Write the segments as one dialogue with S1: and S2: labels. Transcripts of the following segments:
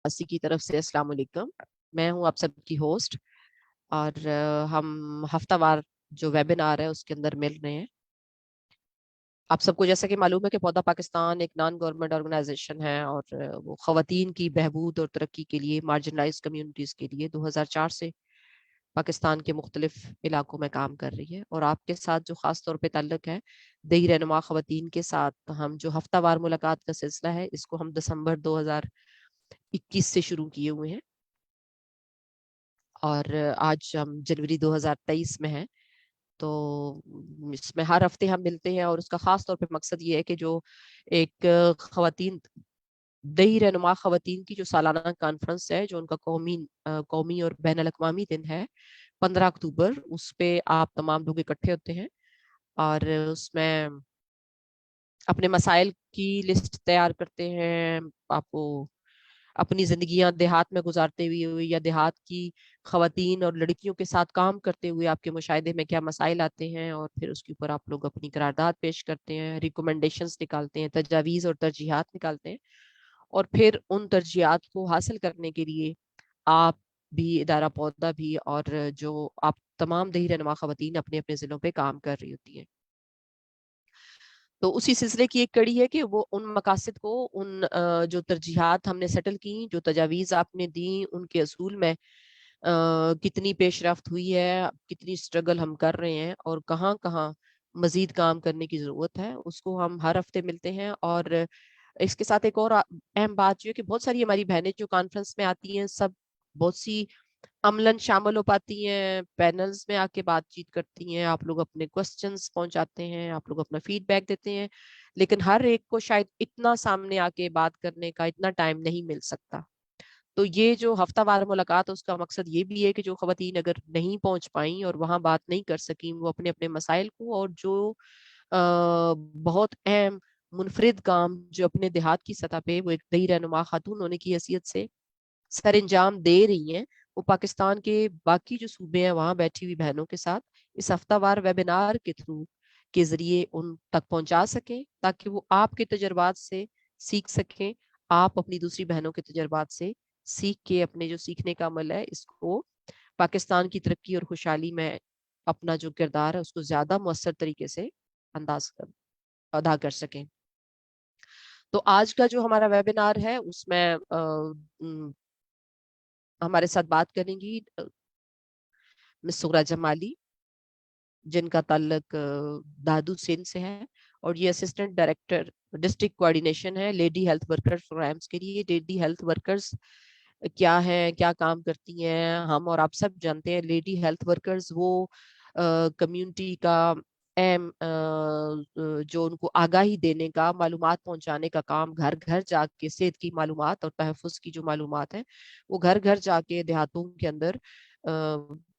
S1: اسی کی طرف سے السلام علیکم. میں ہوں آپ سب کی ہوسٹ اور ہم ہفتہ وار جو ویبینار ہے اس کے اندر مل رہے ہیں. آپ سب کو جیسا کہ معلوم ہے کہ پودا پاکستان ایک نان گورنمنٹ آرگنائزیشن ہے اور وہ خواتین کی بہبود اور ترقی کے لیے مارجنلائز کمیونٹیز کے لیے 2004 سے پاکستان کے مختلف علاقوں میں کام کر رہی ہے. اور آپ کے ساتھ جو خاص طور پہ تعلق ہے دیہی رہنما خواتین کے ساتھ، ہم جو ہفتہ وار ملاقات کا سلسلہ ہے اس کو ہم دسمبر 2021 سے شروع کیے ہوئے ہیں اور آج ہم جنوری 2023 میں ہیں. تو اس میں ہر ہفتے ہم ملتے ہیں اور اس کا خاص طور پہ مقصد یہ ہے کہ جو ایک خواتین دیہی رہنما خواتین کی جو سالانہ کانفرنس ہے، جو ان کا قومی اور بین الاقوامی دن ہے 15 اکتوبر، اس پہ آپ تمام لوگ اکٹھے ہوتے ہیں اور اس میں اپنے مسائل کی لسٹ تیار کرتے ہیں. آپ کو اپنی زندگیاں دیہات میں گزارتے ہوئے یا دیہات کی خواتین اور لڑکیوں کے ساتھ کام کرتے ہوئے آپ کے مشاہدے میں کیا مسائل آتے ہیں، اور پھر اس کے اوپر آپ لوگ اپنی قرارداد پیش کرتے ہیں، ریکومنڈیشنز نکالتے ہیں، تجاویز اور ترجیحات نکالتے ہیں. اور پھر ان ترجیحات کو حاصل کرنے کے لیے آپ بھی، ادارہ پودا بھی، اور جو آپ تمام دیہی رہنما خواتین اپنے اپنے ضلعوں پہ کام کر رہی ہوتی ہیں. تو اسی سلسلے کی ایک کڑی ہے کہ وہ ان مقاصد کو، ان جو ترجیحات ہم نے سیٹل کی، جو تجاویز آپ نے دیں، ان کے اصول میں کتنی پیش رفت ہوئی ہے، کتنی اسٹرگل ہم کر رہے ہیں اور کہاں کہاں مزید کام کرنے کی ضرورت ہے، اس کو ہم ہر ہفتے ملتے ہیں. اور اس کے ساتھ ایک اور اہم بات یہ ہے کہ بہت ساری ہماری بہنیں جو کانفرنس میں آتی ہیں، سب بہت سی عملاً شامل ہو پاتی ہیں، پینلز میں آ کے بات چیت کرتی ہیں، آپ لوگ اپنے کوسچنز پہنچاتے ہیں، آپ لوگ اپنا فیڈ بیک دیتے ہیں، لیکن ہر ایک کو شاید اتنا سامنے آ کے بات کرنے کا اتنا ٹائم نہیں مل سکتا. تو یہ جو ہفتہ وار ملاقات، اس کا مقصد یہ بھی ہے کہ جو خواتین اگر نہیں پہنچ پائیں اور وہاں بات نہیں کر سکیں، وہ اپنے اپنے مسائل کو اور جو بہت اہم منفرد کام جو اپنے دیہات کی سطح پہ وہ ایک دیہی رہنما خاتون ہونے کی حیثیت سے سر انجام دے رہی ہیں، وہ پاکستان کے باقی جو صوبے ہیں وہاں بیٹھی ہوئی بہنوں کے ساتھ اس ہفتہ وار ویبینار کے تھرو کے ذریعے ان تک پہنچا سکیں، تاکہ وہ آپ کے تجربات سے سیکھ سکیں، آپ اپنی دوسری بہنوں کے تجربات سے سیکھ کے اپنے جو سیکھنے کا عمل ہے اس کو پاکستان کی ترقی اور خوشحالی میں اپنا جو کردار ہے اس کو زیادہ مؤثر طریقے سے ادا کر سکیں. تو آج کا جو ہمارا ویبینار ہے اس میں ہمارے ساتھ بات کریں گی مس سغرا جمالی، جن کا تعلق دادو سندھ سے ہے اور یہ اسسٹنٹ ڈائریکٹر ڈسٹرکٹ کوآرڈینیشن ہے لیڈی ہیلتھ ورکر پروگرامز کے لیے. لیڈی ہیلتھ ورکرز کیا ہیں، کیا کام کرتی ہیں، ہم اور آپ سب جانتے ہیں. لیڈی ہیلتھ ورکرز وہ کمیونٹی کا اہم جو ان کو آگاہی دینے کا، معلومات پہنچانے کا کام، گھر گھر جا کے صحت کی معلومات اور تحفظ کی جو معلومات ہیں وہ گھر گھر جا کے دیہاتوں کے اندر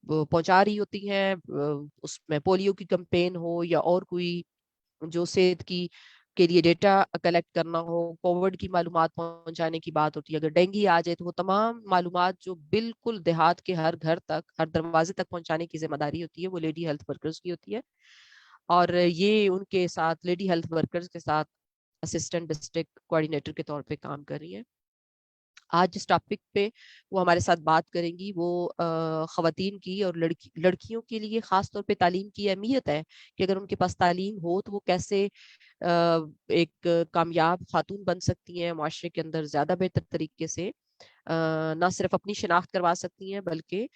S1: پہنچا رہی ہوتی ہیں. اس میں پولیو کی کمپین ہو یا اور کوئی جو صحت کی کے لیے ڈیٹا کلیکٹ کرنا ہو، کووڈ کی معلومات پہنچانے کی بات ہوتی ہے. اگر ڈینگی آ جائے تو وہ تمام معلومات جو بالکل دیہات کے ہر گھر تک، ہر دروازے تک پہنچانے کی ذمہ داری ہوتی ہے وہ لیڈی ہیلتھ ورکرز کی ہوتی ہے. اور یہ ان کے ساتھ لیڈی ہیلتھ ورکرز کے ساتھ اسسٹنٹ ڈسٹرکٹ کوآرڈینیٹر کے طور پہ کام کر رہی ہیں. آج جس ٹاپک پہ وہ ہمارے ساتھ بات کریں گی وہ خواتین کی اور لڑکیوں کے لیے خاص طور پہ تعلیم کی اہمیت ہے کہ اگر ان کے پاس تعلیم ہو تو وہ کیسے ایک کامیاب خاتون بن سکتی ہیں، معاشرے کے اندر زیادہ بہتر طریقے سے نہ صرف اپنی شناخت کروا سکتی ہیں بلکہ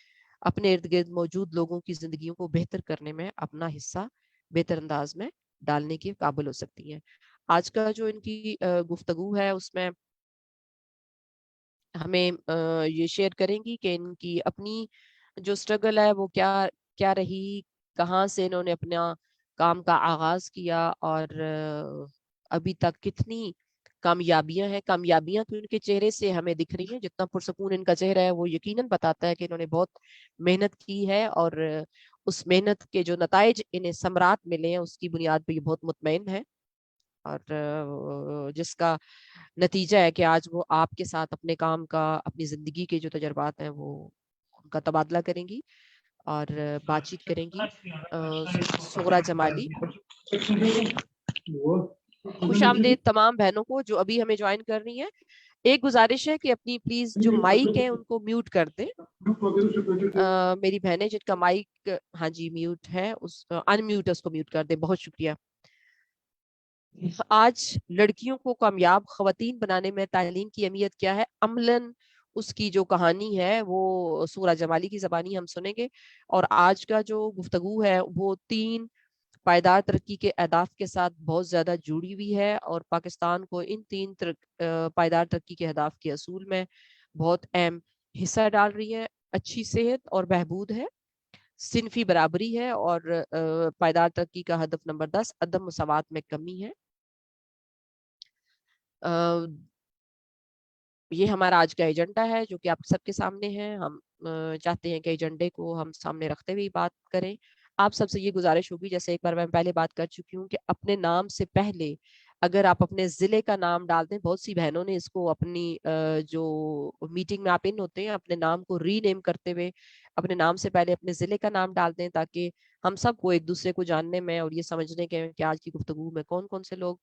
S1: اپنے ارد گرد موجود لوگوں کی زندگیوں کو بہتر کرنے میں اپنا حصہ بہتر انداز میں ڈالنے کے قابل ہو سکتی ہیں. آج کا جو ان کی گفتگو ہے اس میں ہمیں یہ شیئر کریں گی کہ ان کی اپنی جو سٹرگل ہے وہ کیا رہی، کہاں سے انہوں نے اپنا کام کا آغاز کیا اور ابھی تک کتنی کامیابیاں ہیں. کامیابیاں تو ان کے چہرے سے ہمیں دکھ رہی ہیں، جتنا پرسکون ان کا چہرہ ہے وہ یقیناً بتاتا ہے کہ انہوں نے بہت محنت کی ہے اور اس محنت کے جو نتائج انہیں ثمرات ملے ہیں اس کی بنیاد پہ یہ بہت مطمئن ہے، اور جس کا نتیجہ ہے کہ آج وہ آپ کے ساتھ اپنے کام کا، اپنی زندگی کے جو تجربات ہیں وہ ان کا تبادلہ کریں گی اور بات چیت کریں گی. سغرا جمالی، خوش آمدید تمام بہنوں کو جو ابھی ہمیں جوائن کر رہی ہیں. ایک گزارش ہے کہ اپنی پلیز جو مائک ہیں ان کو میوٹ کر دیں. میری بہنیں جن کا مائک ہاں جی میوٹ ہے ان میوٹ اس کو میوٹ کر دیں. بہت شکریہ. آج لڑکیوں کو کامیاب خواتین بنانے میں تعلیم کی اہمیت کیا ہے، عملاً اس کی جو کہانی ہے وہ سورہ جمالی کی زبانی ہم سنیں گے. اور آج کا جو گفتگو ہے وہ 3 پائیدار ترقی کے اہداف کے ساتھ بہت زیادہ جڑی ہوئی ہے، اور پاکستان کو ان 3 پائیدار ترقی کے اہداف کے اصول میں بہت اہم حصہ ڈال رہی ہے. اچھی صحت اور بہبود ہے، صنفی برابری ہے، اور پائیدار ترقی کا ہدف نمبر 10 عدم مساوات میں کمی ہے. یہ ہمارا آج کا ایجنڈا ہے جو کہ آپ سب کے سامنے ہے. ہم چاہتے ہیں کہ ایجنڈے کو ہم سامنے رکھتے ہوئے بات کریں. آپ سب سے یہ گزارش ہوگی، جیسے ایک بار میں پہلے بات کر چکی ہوں، کہ اپنے نام سے پہلے اگر آپ اپنے ضلع کا نام ڈال دیں. بہت سی بہنوں نے اس کو اپنی جو میٹنگ میں آپ ان ہوتے ہیں اپنے نام کو ری نیم کرتے ہوئے اپنے نام سے پہلے اپنے ضلع کا نام ڈال دیں، تاکہ ہم سب کو ایک دوسرے کو جاننے میں اور یہ سمجھنے کے کہ آج کی گفتگو میں کون کون سے لوگ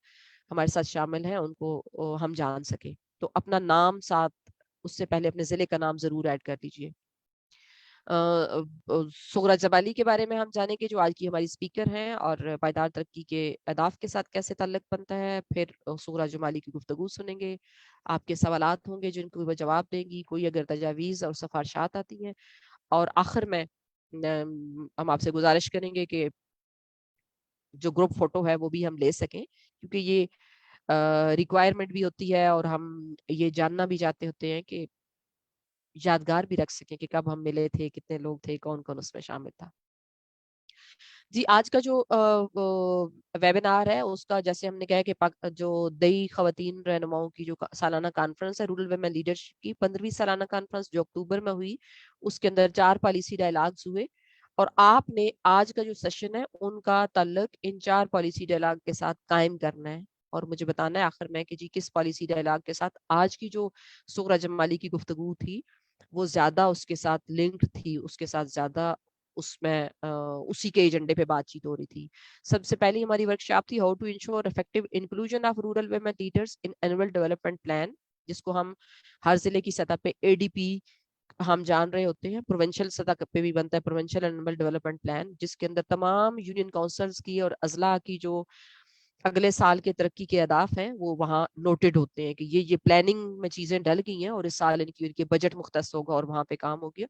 S1: ہمارے ساتھ شامل ہیں ان کو ہم جان سکیں. تو اپنا نام ساتھ اس سے پہلے اپنے ضلع کا نام ضرور ایڈ کر دیجئے. سغرا جمالی کے بارے میں ہم جانیں کہ جو آج کی ہماری اسپیکر ہیں، اور پائیدار ترقی کے اہداف کے ساتھ کیسے تعلق بنتا ہے. پھر سغرا جمالی کی گفتگو سنیں گے، آپ کے سوالات ہوں گے جن کو وہ جواب دیں گی، کوئی اگر تجاویز اور سفارشات آتی ہیں. اور آخر میں ہم آپ سے گزارش کریں گے کہ جو گروپ فوٹو ہے وہ بھی ہم لے سکیں، کیونکہ یہ ریکوائرمنٹ بھی ہوتی ہے، اور ہم یہ جاننا بھی چاہتے ہوتے ہیں کہ یادگار بھی رکھ سکیں کہ کب ہم ملے تھے، کتنے لوگ تھے، کون کون اس میں شامل تھا. جی آج کا جو ویبینار ہے اس کا جیسے ہم نے کہا کہ جو دئی خواتین رہنماؤں کی جو سالانہ کانفرنس ہے رورل ویمن لیڈرشپ کی 15ویں سالانہ کانفرنس جو اکتوبر میں ہوئی، اس کے اندر 4 پالیسی ڈائلاگز ہوئے، اور آپ نے آج کا جو سیشن ہے ان کا تعلق ان 4 پالیسی ڈائلاگ کے ساتھ قائم کرنا ہے، اور مجھے بتانا ہے آخر میں کہ جی کس پالیسی ڈائلاگ کے ساتھ آج کی جو سغرا جمالی کی گفتگو تھی وہ زیادہ اس کے ساتھ لنکڈ تھی، اس کے ساتھ زیادہ اس میں اسی کے ایجنڈے پہ بات چیت ہو رہی تھی. سب سے پہلی ہماری ورکشاپ تھی how to ensure effective inclusion of rural women leaders in annual development plan, جس کو ہم ہر ضلع کی سطح پہ اے ڈی پی ہم جان رہے ہوتے ہیں. پروونشل سطح پہ بھی بنتا ہے پروونشل اینوئل ڈیولپمنٹ پلان، جس کے اندر تمام یونین کونسلز کی اور اضلاع کی جو اگلے سال کے ترقی کے اہداف ہیں وہ وہاں نوٹڈ ہوتے ہیں کہ یہ پلاننگ میں چیزیں ڈل گئی ہیں، اور اس سال ان کی بجٹ مختص ہوگا اور وہاں پہ کام ہو گیا.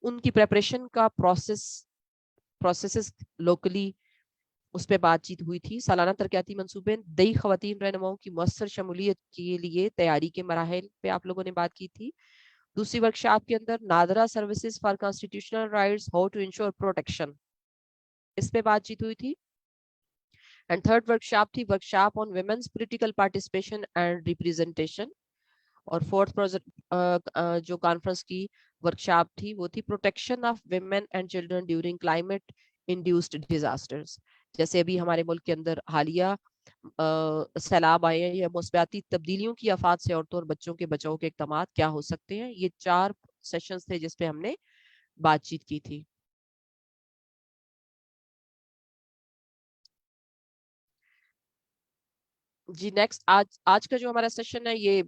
S1: ان کی پریپریشن کا پروسیسز لوکلی اس پہ بات چیت ہوئی تھی. سالانہ ترقیاتی منصوبے دئی خواتین رہنماؤں کی مؤثر شمولیت کے لیے تیاری کے مراحل پہ آپ لوگوں نے بات کی تھی. دوسری ورکشاپ کے اندر NADRA services for constitutional rights how to ensure protection, اس پہ بات چیت ہوئی تھی. اینڈ تھرڈ ورکشاپ تھی workshop on women's political participation and representation. اور فورتھ جو کانفرنس کی ورکشاپ تھی وہ تھی protection of women and children during climate induced disasters. جیسے ابھی ہمارے ملک کے اندر حالیہ سیلاب آئے ہیں یا موسمیاتی تبدیلیوں کی آفات سے عورتوں اور بچوں کے بچاؤ کے اقدامات کیا ہو سکتے ہیں. یہ 4 سیشنز تھے جس پہ ہم نے بات چیت کی تھی. جی نیکسٹ آج کا جو ہمارا سیشن ہے یہ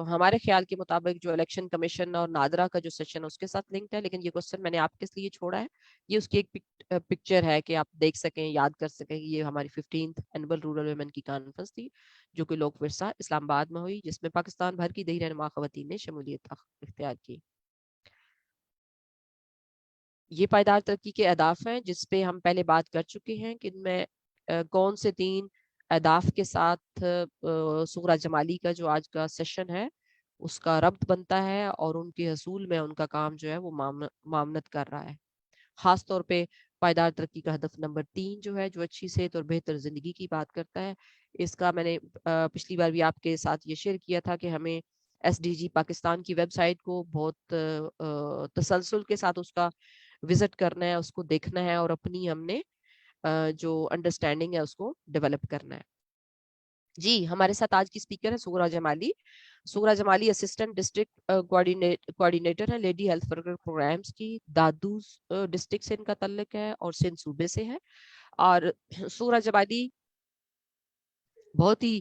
S1: ہمارے خیال کے مطابق جو الیکشن کمیشن اور نادرا کا جو سیشن ہے اس کے ساتھ لنکڈ ہے، لیکن یہ کوسچن میں نے آپ کے لیے چھوڑا ہے. یہ اس کی ایک پکچر ہے کہ آپ دیکھ سکیں، یاد کر سکیں. یہ ہماری 15th اینول رورل ویمن کی کانفرنس تھی جو کہ لوک ورثہ اسلام آباد میں ہوئی، جس میں پاکستان بھر کی دیہی رہنما خواتین نے شمولیت اختیار کی. یہ پائیدار ترقی کے اہداف ہیں جس پہ ہم پہلے بات کر چکے ہیں کہ ان میں کون سے 3 اہداف کے ساتھ سغرا جمالی کا جو آج کا سیشن ہے اس کا ربط بنتا ہے، اور ان کے حصول میں ان کا کام جو ہے وہ معاونت کر رہا ہے. خاص طور پہ پائیدار ترقی کا ہدف نمبر 3 جو ہے جو اچھی صحت اور بہتر زندگی کی بات کرتا ہے. اس کا میں نے پچھلی بار بھی آپ کے ساتھ یہ شیئر کیا تھا کہ ہمیں ایس ڈی جی پاکستان کی ویب سائٹ کو بہت تسلسل کے ساتھ اس کا وزٹ کرنا ہے، اس کو دیکھنا ہے، اور اپنی ہم نے جو انڈرسٹینڈنگ ہے اس کو ڈیولپ کرنا ہے. جی ہمارے ساتھ آج کی اسپیکر ہے سغرا جمالی. سغرا جمالی اسسٹنٹ ڈسٹرکٹ کوآرڈینیٹر ہے لیڈی ہیلتھ پروگرامز کی. دادوز ڈسٹرکٹ سے ان کا تعلق ہے اور سندھ صوبے سے ہے. اور سغرا جمالی بہت ہی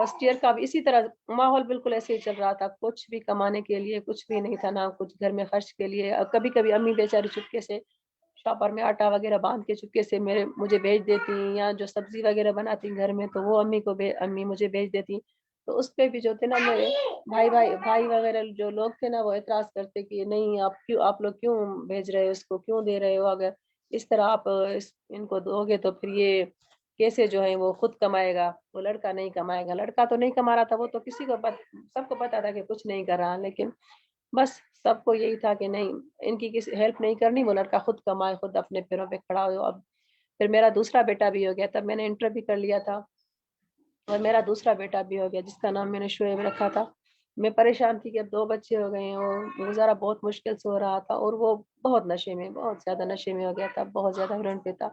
S2: فرسٹ ایئر کا بھی اسی طرح ماحول بالکل ایسے ہی چل رہا تھا, کچھ بھی کمانے کے لیے کچھ بھی نہیں تھا, نہ کچھ گھر میں خرچ کے لیے. کبھی کبھی امی بیچاری چپکے سے شاپر میں آٹا وغیرہ باندھ کے چپکے سے مجھے بھیج دیتی, یا جو سبزی وغیرہ بناتی گھر میں تو وہ امی مجھے بھیج دیتی. تو اس پہ بھی جو تھے نا میرے بھائی وغیرہ جو لوگ تھے نا, وہ اعتراض کرتے کہ نہیں آپ لوگ کیوں بھیج رہے ہو, اس کو کیوں دے رہے ہو, اگر اس طرح آپ ان کو دو گے تو پھر یہ کیسے جو ہے وہ خود کمائے گا, وہ لڑکا نہیں کمائے گا. لڑکا تو نہیں کما رہا تھا, وہ تو سب کو پتا تھا کہ کچھ نہیں کر رہا, لیکن بس سب کو یہی تھا کہ نہیں ان کی کسی ہیلپ نہیں کرنی, وہ لڑکا خود کمائے, خود اپنے پیروں پہ کھڑا ہو. اب پھر میرا دوسرا بیٹا بھی ہو گیا, تب میں نے انٹر بھی کر لیا تھا, اور میرا دوسرا بیٹا بھی ہو گیا جس کا نام میں نے شعیب رکھا تھا. میں پریشان تھی کہ اب 2 بچے ہو گئے ہیں, اور گزارا بہت مشکل سے ہو رہا تھا, اور وہ بہت زیادہ نشے میں ہو گیا تھا, بہت زیادہ ہیروئن پہ تھا.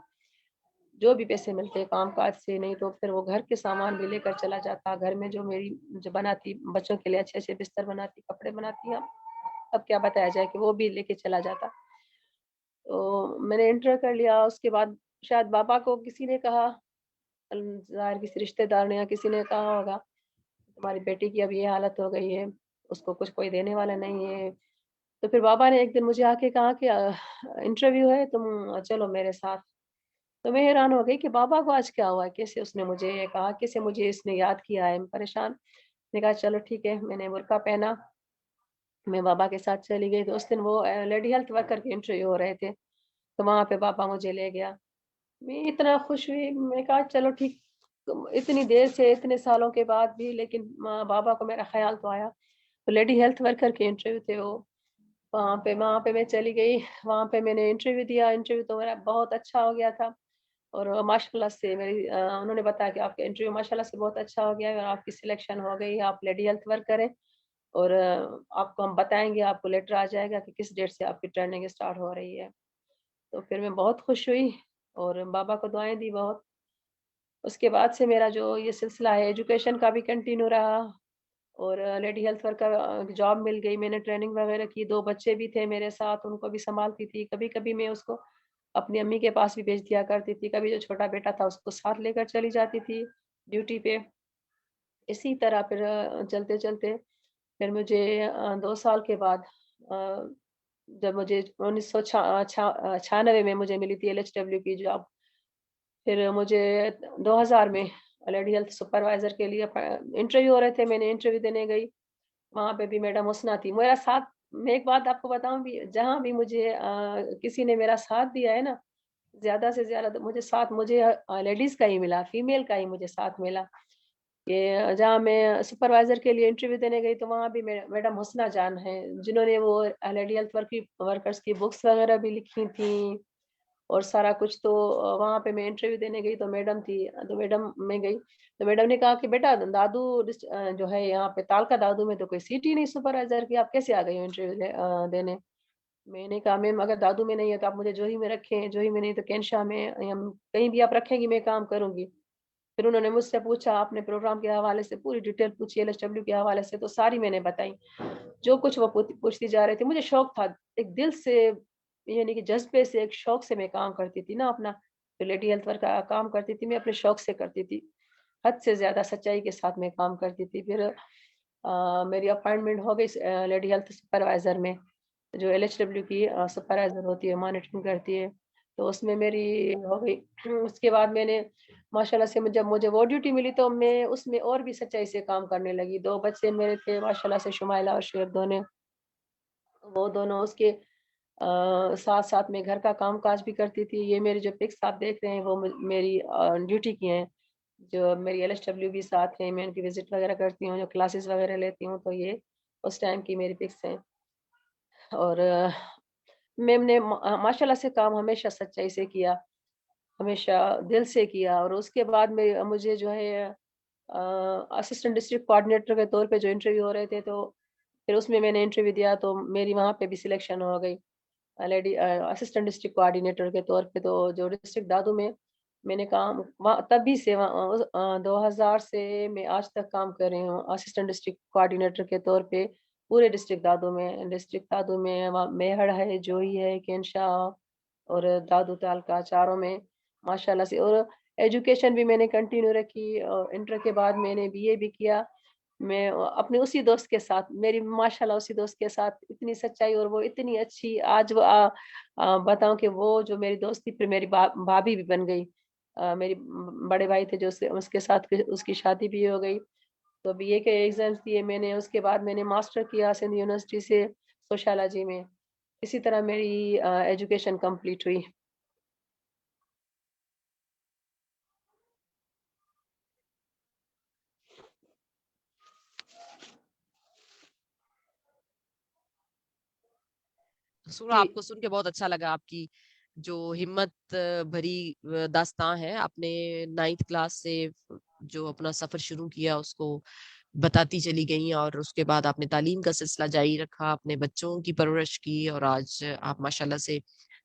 S2: جو بھی پیسے ملتے کام کاج سے, نہیں تو پھر وہ گھر کے سامان بھی لے کر چلا جاتا. گھر میں جو بناتی بچوں کے لیے اچھے اچھے بستر بناتی, کپڑے بناتی, اب کیا بتایا جائے کہ وہ بھی لے کے چلا جاتا. تو میں نے انٹر کر لیا. اس کے بعد شاید بابا کو کسی نے کہا, ظاہر کسی رشتے دار نے یا کسی نے کہا ہوگا تمہاری بیٹی کی اب یہ حالت ہو گئی ہے, اس کو کچھ کوئی دینے والا نہیں ہے. تو پھر بابا نے ایک دن مجھے آ کے کہا کہ انٹرویو ہے, تم چلو میرے ساتھ. تو میں حیران ہو گئی کہ بابا کو آج کیا ہوا, کیسے اس نے مجھے یہ کہا, کیسے مجھے اس نے یاد کیا ہے, پریشان. نے کہا چلو ٹھیک ہے. میں نے برقع پہنا, میں بابا کے ساتھ چلی گئی. تو اس دن وہ لیڈی ہیلتھ ورکر کے انٹرویو ہو رہے تھے, تو وہاں پہ بابا مجھے لے گیا. میں اتنا خوش ہوئی, میں کہا چلو ٹھیک, اتنی دیر سے اتنے سالوں کے بعد بھی لیکن بابا کو میرا خیال تو آیا. تو لیڈی ہیلتھ ورکر کے انٹرویو تھے وہ, وہاں پہ میں چلی گئی. وہاں پہ میں نے انٹرویو دیا. انٹرویو تو میرا بہت اچھا ہو گیا تھا, اور ماشاء اللہ سے انہوں نے بتایا کہ آپ کا انٹرویو ماشاء اللہ سے بہت اچھا ہو گیا ہے, اور آپ کی سلیکشن ہو گئی, آپ لیڈی ہیلتھ ورکر ہیں, اور آپ کو ہم بتائیں گے, آپ کو لیٹر آ جائے گا کہ کس ڈیٹ سے آپ کی ٹریننگ اسٹارٹ ہو رہی ہے. تو پھر میں بہت خوش ہوئی, اور بابا کو دعائیں دی بہت. اس کے بعد سے میرا جو یہ سلسلہ ہے ایجوکیشن کا بھی کنٹینیو رہا, اور لیڈی ہیلتھ ورکر جاب مل گئی. میں نے ٹریننگ وغیرہ کی, 2 بچے بھی تھے میرے ساتھ, ان کو بھی سنبھالتی تھی. کبھی کبھی میں اس کو اپنی امی کے پاس بھی بھیج دیا کرتی تھی, کبھی جو چھوٹا بیٹا تھا اس کو ساتھ لے کر چلی جاتی تھی ڈیوٹی پہ. اسی طرح پھر چلتے چلتے پھر مجھے 2 سال کے بعد, جب مجھے 1996 میں مجھے ملی تھی LHW کی جاب, پھر مجھے 2000 میں لیڈی ہیلتھ سپروائزر کے لیے انٹرویو ہو رہے تھے. میں نے انٹرویو دینے گئی, وہاں پہ بھی میڈم حسنہ تھی میرا ساتھ. میں ایک بات آپ کو بتاؤں بھی, جہاں بھی مجھے کسی نے میرا ساتھ دیا ہے نا, زیادہ سے زیادہ مجھے لیڈیز کا ہی ملا, فیمیل کا ہی مجھے ساتھ ملا. کہ جہاں میں سپروائزر کے لیے انٹرویو دینے گئی تو وہاں بھی میڈم حسنہ جان ہیں, جنہوں نے وہ لیڈی ہیلتھ ورکرز کی بکس وغیرہ بھی لکھی تھیں اور سارا کچھ. تو وہاں پہ میں انٹرویو دینے گئی تو میڈم تھی, تو میڈم میں گئی تو میڈم نے کہا کہ بیٹا دادو جو ہے یہاں پہ تالکا دادو میں تو کوئی سیٹ ہی نہیں سپروائزر کی, آپ کیسے آ گئی ہو انٹرویو دینے. میں نے کہا میم اگر دادو میں نہیں ہے تو آپ مجھے جوہی میں رکھیں, جوہی میں نہیں تو کینشا میں, کہیں بھی آپ رکھیں گی میں کام کروں گی. پھر انہوں نے مجھ سے پوچھا, آپ نے پروگرام کے حوالے سے پوری ڈیٹیل پوچھی, LHW کے حوالے سے, تو ساری میں نے بتائی. جو کچھ وہ پوچھتی جا رہے تھے, مجھے شوق تھا ایک دل سے, یعنی کہ جذبے سے, ایک شوق سے میں کام کرتی تھی نا اپنا. لیڈی ہیلتھ ورک کا کام کرتی تھی میں اپنے شوق سے کرتی تھی, حد سے زیادہ سچائی کے ساتھ میں کام کرتی تھی. پھر میری اپائنٹمنٹ ہو گئی لیڈی ہیلتھ سپروائزر میں, جو LHW کی سپروائزر ہوتی ہے, مانیٹرنگ کرتی ہے, تو اس میں میری ہو گئی. اس کے بعد میں نے ماشاء اللہ سے جب مجھے وہ ڈیوٹی ملی تو میں اس میں اور بھی سچائی سے کام کرنے لگی. 2 بچے میرے تھے ماشاء اللہ سے, شمائلہ اور شعیب دونوں, وہ دونوں اس کے ساتھ ساتھ میں گھر کا کام کاج بھی کرتی تھی. یہ میری جو پکس آپ دیکھ رہے ہیں وہ میری ڈیوٹی کی ہیں, جو میری LHW بھی ساتھ ہیں, میں ان کی وزٹ وغیرہ کرتی ہوں, جو کلاسز وغیرہ لیتی ہوں, تو یہ اس ٹائم کی میری پکس ہیں. اور میم نے ماشاء اللہ سے کام ہمیشہ سچائی سے کیا, ہمیشہ دل سے کیا. اور اس کے بعد میں مجھے جو ہے اسسٹنٹ ڈسٹرکٹ کوآرڈینیٹر کے طور پہ جو انٹرویو ہو رہے تھے, تو پھر اس میں نے انٹرویو دیا تو میری وہاں پہ بھی سلیکشن ہو گئی لیڈی اسسٹنٹ ڈسٹرکٹ کوآرڈینیٹر کے طور پہ. تو جو ڈسٹرکٹ دادو میں نے کام تبھی سے 2000 سے میں آج تک کام کر رہی ہوں اسسٹنٹ ڈسٹرکٹ کوآرڈینیٹر کے طور پہ پورے ڈسٹرکٹ دادو میں. میہڑ ہے, جوہی ہے, کینشا اور دادو تالکا, چاروں میں ماشاء اللہ سے. اور ایجوکیشن بھی میں نے کنٹینیو رکھی اور انٹر کے بعد میں نے BA بھی کیا. میں اپنے اسی دوست کے ساتھ, میری ماشاءاللہ اسی دوست کے ساتھ اتنی سچائی اور وہ اتنی اچھی, آج وہ بتاؤں کہ وہ جو میری دوست تھی پھر میری بھابھی بھی بن گئی. میری بڑے بھائی تھے جو اس کے ساتھ اس کی شادی بھی ہو گئی. تو BA کے ایگزامس دیے میں نے, اس کے بعد میں نے ماسٹر کیا سندھ یونیورسٹی سے سوشالوجی میں. اسی طرح میری ایجوکیشن کمپلیٹ ہوئی.
S1: سورا آپ کو سن کے بہت اچھا لگا. آپ کی جو ہمت بھری داستان ہے, آپ نے 9th کلاس سے جو اپنا سفر شروع کیا اس کو بتاتی چلی گئی, اور اس کے بعد آپ نے تعلیم کا سلسلہ جاری رکھا, اپنے بچوں کی پرورش کی, اور آج آپ ماشاءاللہ سے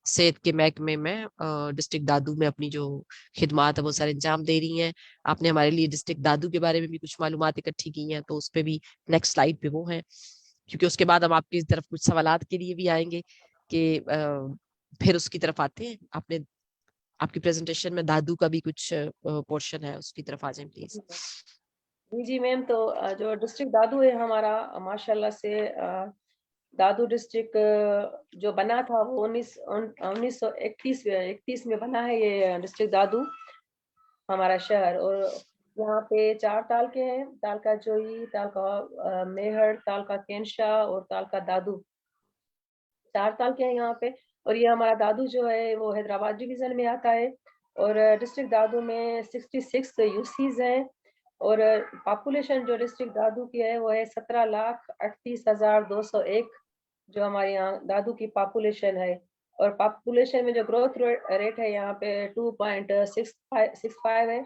S1: صحت کے محکمے میں ڈسٹرکٹ دادو میں اپنی جو خدمات ہے وہ سر انجام دے رہی ہیں. آپ نے ہمارے لیے ڈسٹرکٹ دادو کے بارے میں بھی کچھ معلومات اکٹھی کی ہیں, تو اس پہ بھی نیکسٹ سلائیڈ پہ وہ ہیں, کیونکہ اس کے بعد ہم آپ کی طرف کچھ سوالات کے لیے بھی آئیں گے کہ پھر اس کی طرف آتے ہیں. آپ کی پریزنٹیشن میں دادو کا بھی کچھ پورشن ہے, اس کی طرف آ جائیں پلیز.
S2: جی میم, تو جو ڈسٹرکٹ دادو ہے ہمارا ماشاءاللہ سے دادو ڈسٹرکٹ جو بنا تھا وہ 1931 میں بنا ہے یہ ڈسٹرکٹ دادو ہمارا شہر. اور یہاں پہ 4 تعلقے ہیں, تعلقہ جوئی, تعلقہ میہر, تعلقہ کینشا اور تعلقہ دادو. 4 تعلقے ہیں یہاں پہ. اور یہ ہمارا دادو جو ہے وہ حیدرآباد ڈویژن میں آتا ہے. اور ڈسٹرکٹ دادو میں 66 UCs ہیں. اور پاپولیشن جو ڈسٹرکٹ دادو کی ہے وہ ہے 17,38,201 جو ہمارے یہاں دادو کی پاپولیشن ہے. اور پاپولیشن میں جو گروتھ ریٹ ہے یہاں پہ 2.65 ہے.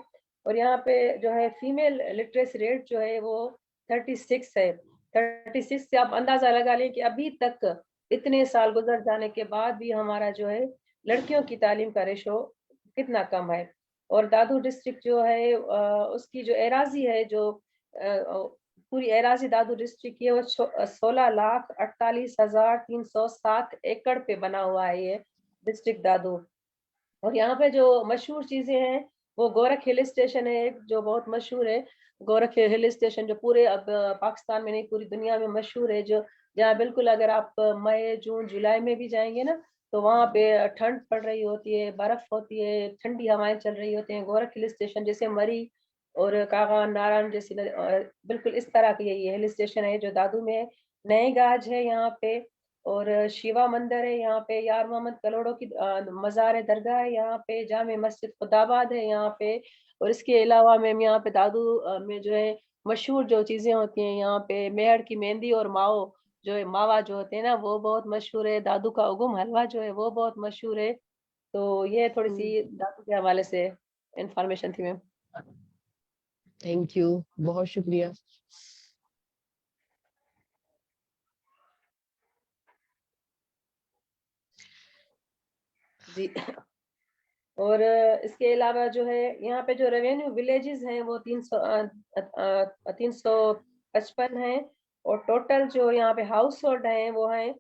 S2: اور یہاں پہ جو ہے فیمیل لٹریسی ریٹ جو ہے وہ 36 ہے. 36 سے آپ اندازہ لگا لیں کہ ابھی تک اتنے سال گزر جانے کے بعد بھی ہمارا جو ہے لڑکیوں کی تعلیم کا ریشو کتنا کم ہے. اور دادو ڈسٹرکٹ جو ہے اس کی جو اراضی ہے, جو پوری اراضی دادو ڈسٹرکٹ کی ہے وہ 16,48,307 ایکڑ پہ بنا ہوا ہے یہ ڈسٹرکٹ دادو. اور یہاں پہ جو مشہور چیزیں ہیں وہ گورکھ ہل اسٹیشن ہے ایک جو بہت مشہور ہے. گورکھ ہل اسٹیشن جو پورے اب پاکستان میں نہیں پوری دنیا میں مشہور ہے, جو جہاں بالکل اگر آپ مئی, جون, جولائی میں بھی جائیں گے نا تو وہاں پہ ٹھنڈ پڑ رہی ہوتی ہے, برف ہوتی ہے, ٹھنڈی ہوائیں چل رہی ہوتی ہیں. گورکھ ہل اسٹیشن جیسے مری اور کاغان ناران جیسی بالکل اس طرح کی یہ ہل اسٹیشن ہے جو دادو میں. نئے گاج ہے یہاں پہ, اور شیوا مندر ہے یہاں پہ, یار محمد کلوڑوں کی مزار درگاہ ہے یہاں پہ, جامع مسجد خداباد ہے یہاں پہ. اور اس کے علاوہ میں یہاں پہ دادو میں جو ہے مشہور جو چیزیں ہوتی ہیں یہاں پہ میہر کی مہندی اور ماؤ جو ہے ماوا جو ہوتے ہیں نا وہ بہت مشہور ہے. دادو کا اگم حلوہ جو ہے وہ بہت مشہور ہے. تو یہ تھوڑی سی دادو کے حوالے سے انفارمیشن تھی میم.
S1: تھینک یو, بہت شکریہ.
S2: جی, اور اس کے علاوہ جو ہے یہاں پہ جو ریونیو ولیجز ہیں وہ 355 ہیں. اور ٹوٹل جو یہاں پہ ہاؤس ہولڈ ہیں وہ ہیں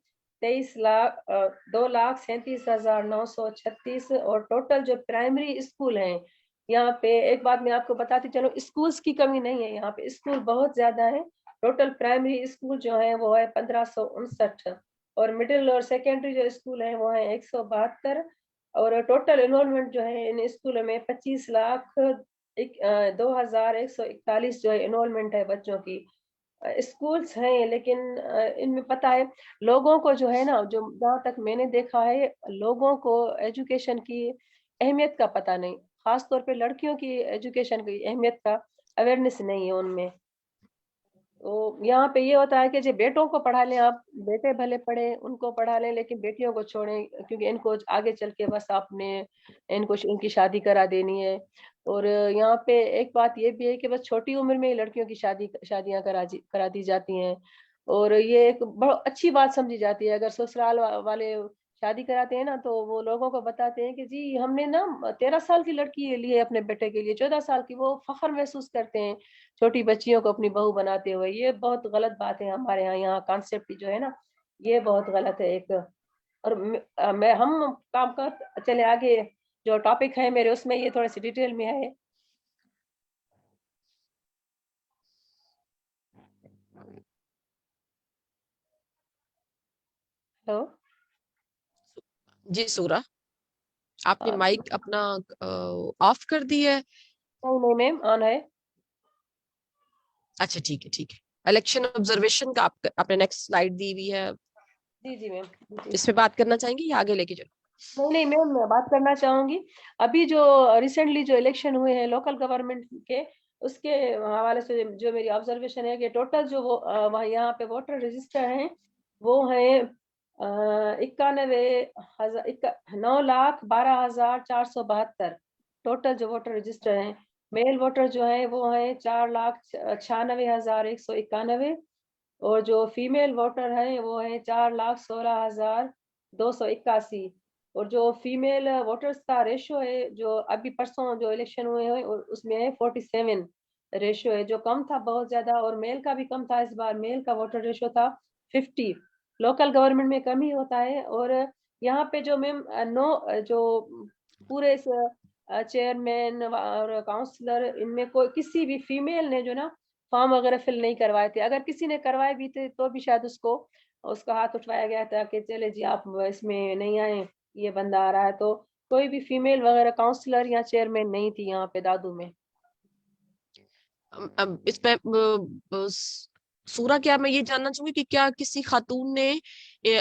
S2: 2,37,936. اور ٹوٹل جو پرائمری اسکول ہیں یہاں پہ, ایک بات میں آپ کو بتاتی چلو, اسکولز کی کمی نہیں ہے یہاں پہ, اسکول بہت زیادہ ہے. ٹوٹل پرائمری اسکول جو ہیں وہ ہے 1559. اور مڈل اور سیکنڈری جو اسکول ہیں وہ ہیں 172. اور ٹوٹل انرولمنٹ جو ہے ان اسکولوں میں 25,02,141 جو ہے انرولمنٹ ہے بچوں کی. اسکولز ہیں لیکن ان میں پتہ ہے لوگوں کو جو ہے نا, جو جہاں تک میں نے دیکھا ہے لوگوں کو ایجوکیشن کی اہمیت کا پتہ نہیں, خاص طور پہ لڑکیوں کی ایجوکیشن کی اہمیت کا اویئرنیس نہیں ہے ان میں. تو یہاں پہ یہ ہوتا ہے کہ جو بیٹوں کو پڑھا لیں آپ, بیٹے بھلے پڑھیں, ان کو پڑھا لیں, لیکن بیٹیوں کو چھوڑیں کیونکہ ان کو آگے چل کے بس آپ نے ان کی شادی کرا دینی ہے. اور یہاں پہ ایک بات یہ بھی ہے کہ بس چھوٹی عمر میں ہی لڑکیوں کی شادیاں کرا دی جاتی ہیں. اور یہ ایک بہت اچھی بات سمجھی جاتی ہے. اگر سسرال والے شادی کراتے ہیں نا تو وہ لوگوں کو بتاتے ہیں کہ جی ہم نے نا 13 سال کی لڑکی لی ہے اپنے بیٹے کے لیے, 14 سال کی, وہ فخر محسوس کرتے ہیں چھوٹی بچیوں کو اپنی بہو بناتے ہوئے. یہ بہت غلط بات ہے ہمارے یہاں کانسیپٹ جو ہے نا یہ بہت غلط ہے ایک. اور ہم کام کر چلے آگے جو ٹاپک ہے میرے اس میں یہ تھوڑا سی ڈیٹیل میں ہے. ہلو
S1: جی سورا، آپ نے مائک اپنا آف کر دی ہے؟
S2: نہیں میم آن ہے.
S1: اچھا ٹھیک ہے ٹھیک ہے. الیکشن آبزرویشن کا آپ نے نیکسٹ سلائیڈ دی ہوئی ہے،
S2: جی جی میم.
S1: اس پہ بات کرنا چاہیں گے یا آگے لے کے چلو؟
S2: نہیں میم میں بات کرنا چاہوں گی. ابھی جو ریسنٹلی جو الیکشن ہوئے ہیں لوکل گورنمنٹ کے، اس کے حوالے سے جو میری آبزرویشن ہے کہ ٹوٹل جو وہاں یہاں پہ ووٹر رجسٹر ہیں وہ ہیں 9,12,472 ٹوٹل جو ووٹر رجسٹر ہیں. میل ووٹر جو ہیں وہ ہیں 4,96,191 اور جو فیمیل ووٹر ہیں وہ ہیں 4,16,281. اور جو فیمیل ووٹرز کا ریشو ہے جو ابھی پرسوں جو الیکشن ہوئے ہیں اس میں 47 ریشو ہے، جو کم تھا بہت زیادہ. اور میل کا بھی کم تھا، اس بار میل کا ووٹر ریشو تھا 50. لوکل گورنمنٹ میں کم ہی ہوتا ہے. اور یہاں پہ جو میم جو پورے چیئرمین اور کاؤنسلر ان میں کوئی کسی بھی فیمیل نے جو نا فارم وغیرہ فل نہیں کروائے تھے. اگر کسی نے کروائے بھی تھے تو بھی شاید اس کا ہاتھ اٹھوایا گیا تھا کہ چلے جی آپ اس میں نہیں آئے، یہ بندہ آ رہا ہے. تو کوئی بھی فیمیل وغیرہ کاؤنسلر یا چیئرمین نہیں تھی یہاں پہ دادو میں.
S1: اب اس پہ سورا کیا میں یہ جاننا چاہوں گی کہ کیا کسی خاتون نے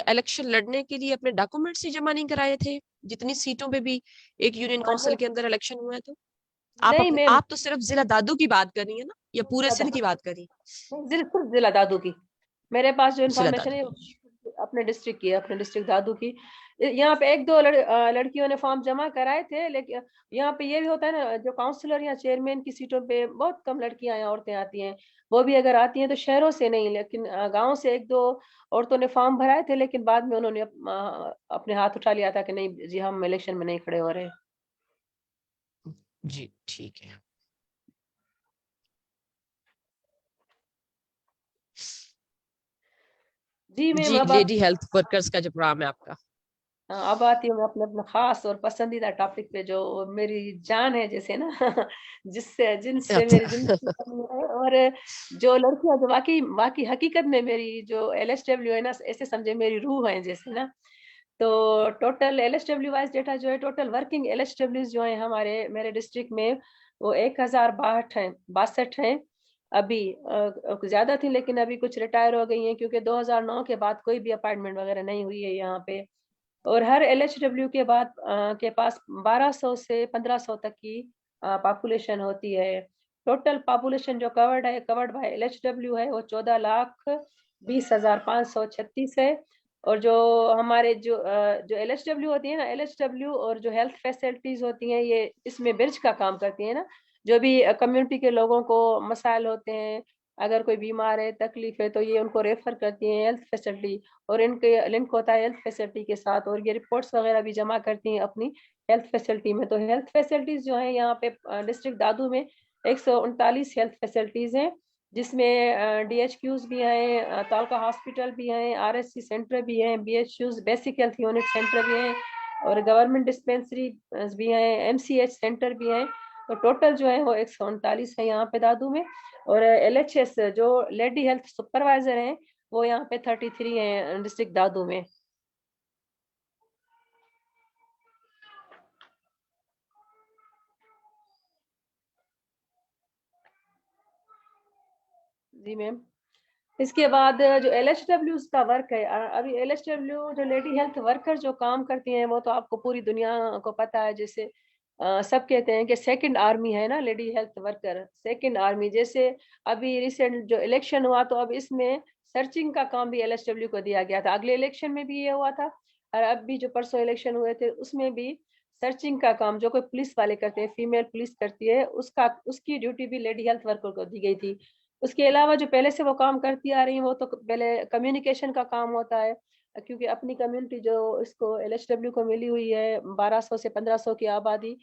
S1: الیکشن لڑنے کے لیے اپنے ڈاکومنٹس ہی جمع نہیں کرائے تھے جتنی سیٹوں پہ بھی ایک یونین کونسل کے اندر الیکشن ہوا ہے؟ تو
S2: نہیں میم،
S1: آپ تو صرف ضلع دادو کی بات کر رہی ہیں نا یا پورے سندھ کی بات کر رہی ہیں؟
S2: صرف ضلع دادو کی میرے پاس جو
S1: ضلع
S2: انفارمیشن
S1: دادو
S2: ہے
S1: کی.
S2: اپنے ڈسٹرکٹ کی، اپنے ڈسٹرکٹ دادو کی. یہاں پہ ایک دو لڑکیوں نے فارم جمع کرائے تھے، لیکن یہاں پہ یہ بھی ہوتا ہے نا جو کاؤنسلر یا چیئرمین کی سیٹوں پہ بہت کم لڑکیاں یا عورتیں آتی ہیں. وہ بھی اگر آتی ہیں تو شہروں سے نہیں، لیکن گاؤں سے ایک دو عورتوں نے فارم بھرائے تھے، لیکن بعد میں انہوں نے اپنے ہاتھ اٹھا لیا تھا کہ نہیں جی ہم الیکشن میں نہیں کھڑے ہو رہے.
S1: جی ٹھیک ہے.
S2: جی میم
S1: جی
S2: اب
S1: لیڈی ہیلتھ ورکرز کا جو پروگرام ہے آپ کا،
S2: اب آتی ہوں میں اپنے خاص اور پسندیدہ ٹاپک پہ جو میری جان ہے جیسے نا جن سے میری زندگی ہے. اور جو لڑکیاں جو واقعی حقیقت میں میری جو ایل ایس ڈبلیو ہے نا، ایسے سمجھے میری روح ہے جیسے نا. تو total L S W wise data جو ہے، ٹوٹل ورکنگ ایل ایس ڈبلیوز جو ہیں میرے ڈسٹرکٹ میں وہ 1,062 ہیں. ابھی زیادہ تھی لیکن ابھی کچھ ریٹائر ہو گئی ہیں کیونکہ 2009 کے بعد کوئی بھی اپائنٹمنٹ وغیرہ نہیں ہوئی ہے یہاں پہ. اور ہر ایل ایچ ڈبلیو کے بعد کے پاس 1,200 سے 1,500 تک کی پاپولیشن ہوتی ہے. ٹوٹل پاپولیشن جو covered by L H W ہے وہ 14,20,536 ہے. اور جو ہمارے جو ایل ایچ ڈبلیو ہوتی ہے نا، ایل ایچ ڈبلیو اور جو ہیلتھ فیسلٹیز ہوتی ہیں یہ اس میں برج کا کام کرتی ہیں نا. جو بھی کمیونٹی کے لوگوں کو مسائل ہوتے ہیں، اگر کوئی بیمار ہے تکلیف ہے تو یہ ان کو ریفر کرتی ہیں ہیلتھ فیسلٹی، اور ان کے لنک ہوتا ہے ہیلتھ فیسلٹی کے ساتھ، اور یہ رپورٹس وغیرہ بھی جمع کرتی ہیں اپنی ہیلتھ فیسلٹی میں. تو ہیلتھ فیسلٹیز جو ہیں یہاں پہ ڈسٹرکٹ دادو میں 139 ہیلتھ فیسلٹیز ہیں، جس میں ڈی ایچ کیوز بھی ہیں، تعلقہ ہاسپٹل بھی ہیں، آر ایس سی سینٹر بھی ہیں، B H Us basic health unit centre بھی ہیں، اور گورنمنٹ ڈسپینسری بھی ہیں، ایم سی ایچ سینٹر بھی ہیں. تو ٹوٹل جو ہے وہ 139 ہے یہاں پہ دادو میں. اور ایل ایچ ایس جو لیڈی ہیلتھ سپروائزر ہیں وہ یہاں پہ 33 ہیں ڈسٹرکٹ دادو میں. جی میم. اس کے بعد جو ایل ایچ ڈبلیو کا ورک ہے، ابھی ایل ایچ ڈبلیو جو لیڈی ہیلتھ ورکر جو کام کرتی ہیں وہ تو آپ کو پوری دنیا کو پتا ہے. جیسے سب کہتے ہیں کہ سیکنڈ آرمی ہے نا lady health worker, second army. جیسے ابھی ریسنٹ جو الیکشن ہوا تو اب اس میں سرچنگ کا کام بھی ایل ایچ ڈبلیو کو دیا گیا تھا. اگلے الیکشن میں بھی یہ ہوا تھا، اور اب بھی جو پرسوں الیکشن ہوئے تھے اس میں بھی سرچنگ کا کام جو کوئی پولیس والے کرتے ہیں، فیمیل پولیس کرتی ہے، اس کی ڈیوٹی بھی لیڈی ہیلتھ ورکر کو دی گئی تھی. اس کے علاوہ جو پہلے سے وہ کام کرتی آ رہی ہیں وہ تو پہلے کمیونیکیشن کا کام ہوتا ہے، کیونکہ اپنی کمیونٹی جو اس کو ایل ایچ ڈبلیو کو ملی ہوئی ہے 1,200 سے 1,500 کی آبادی،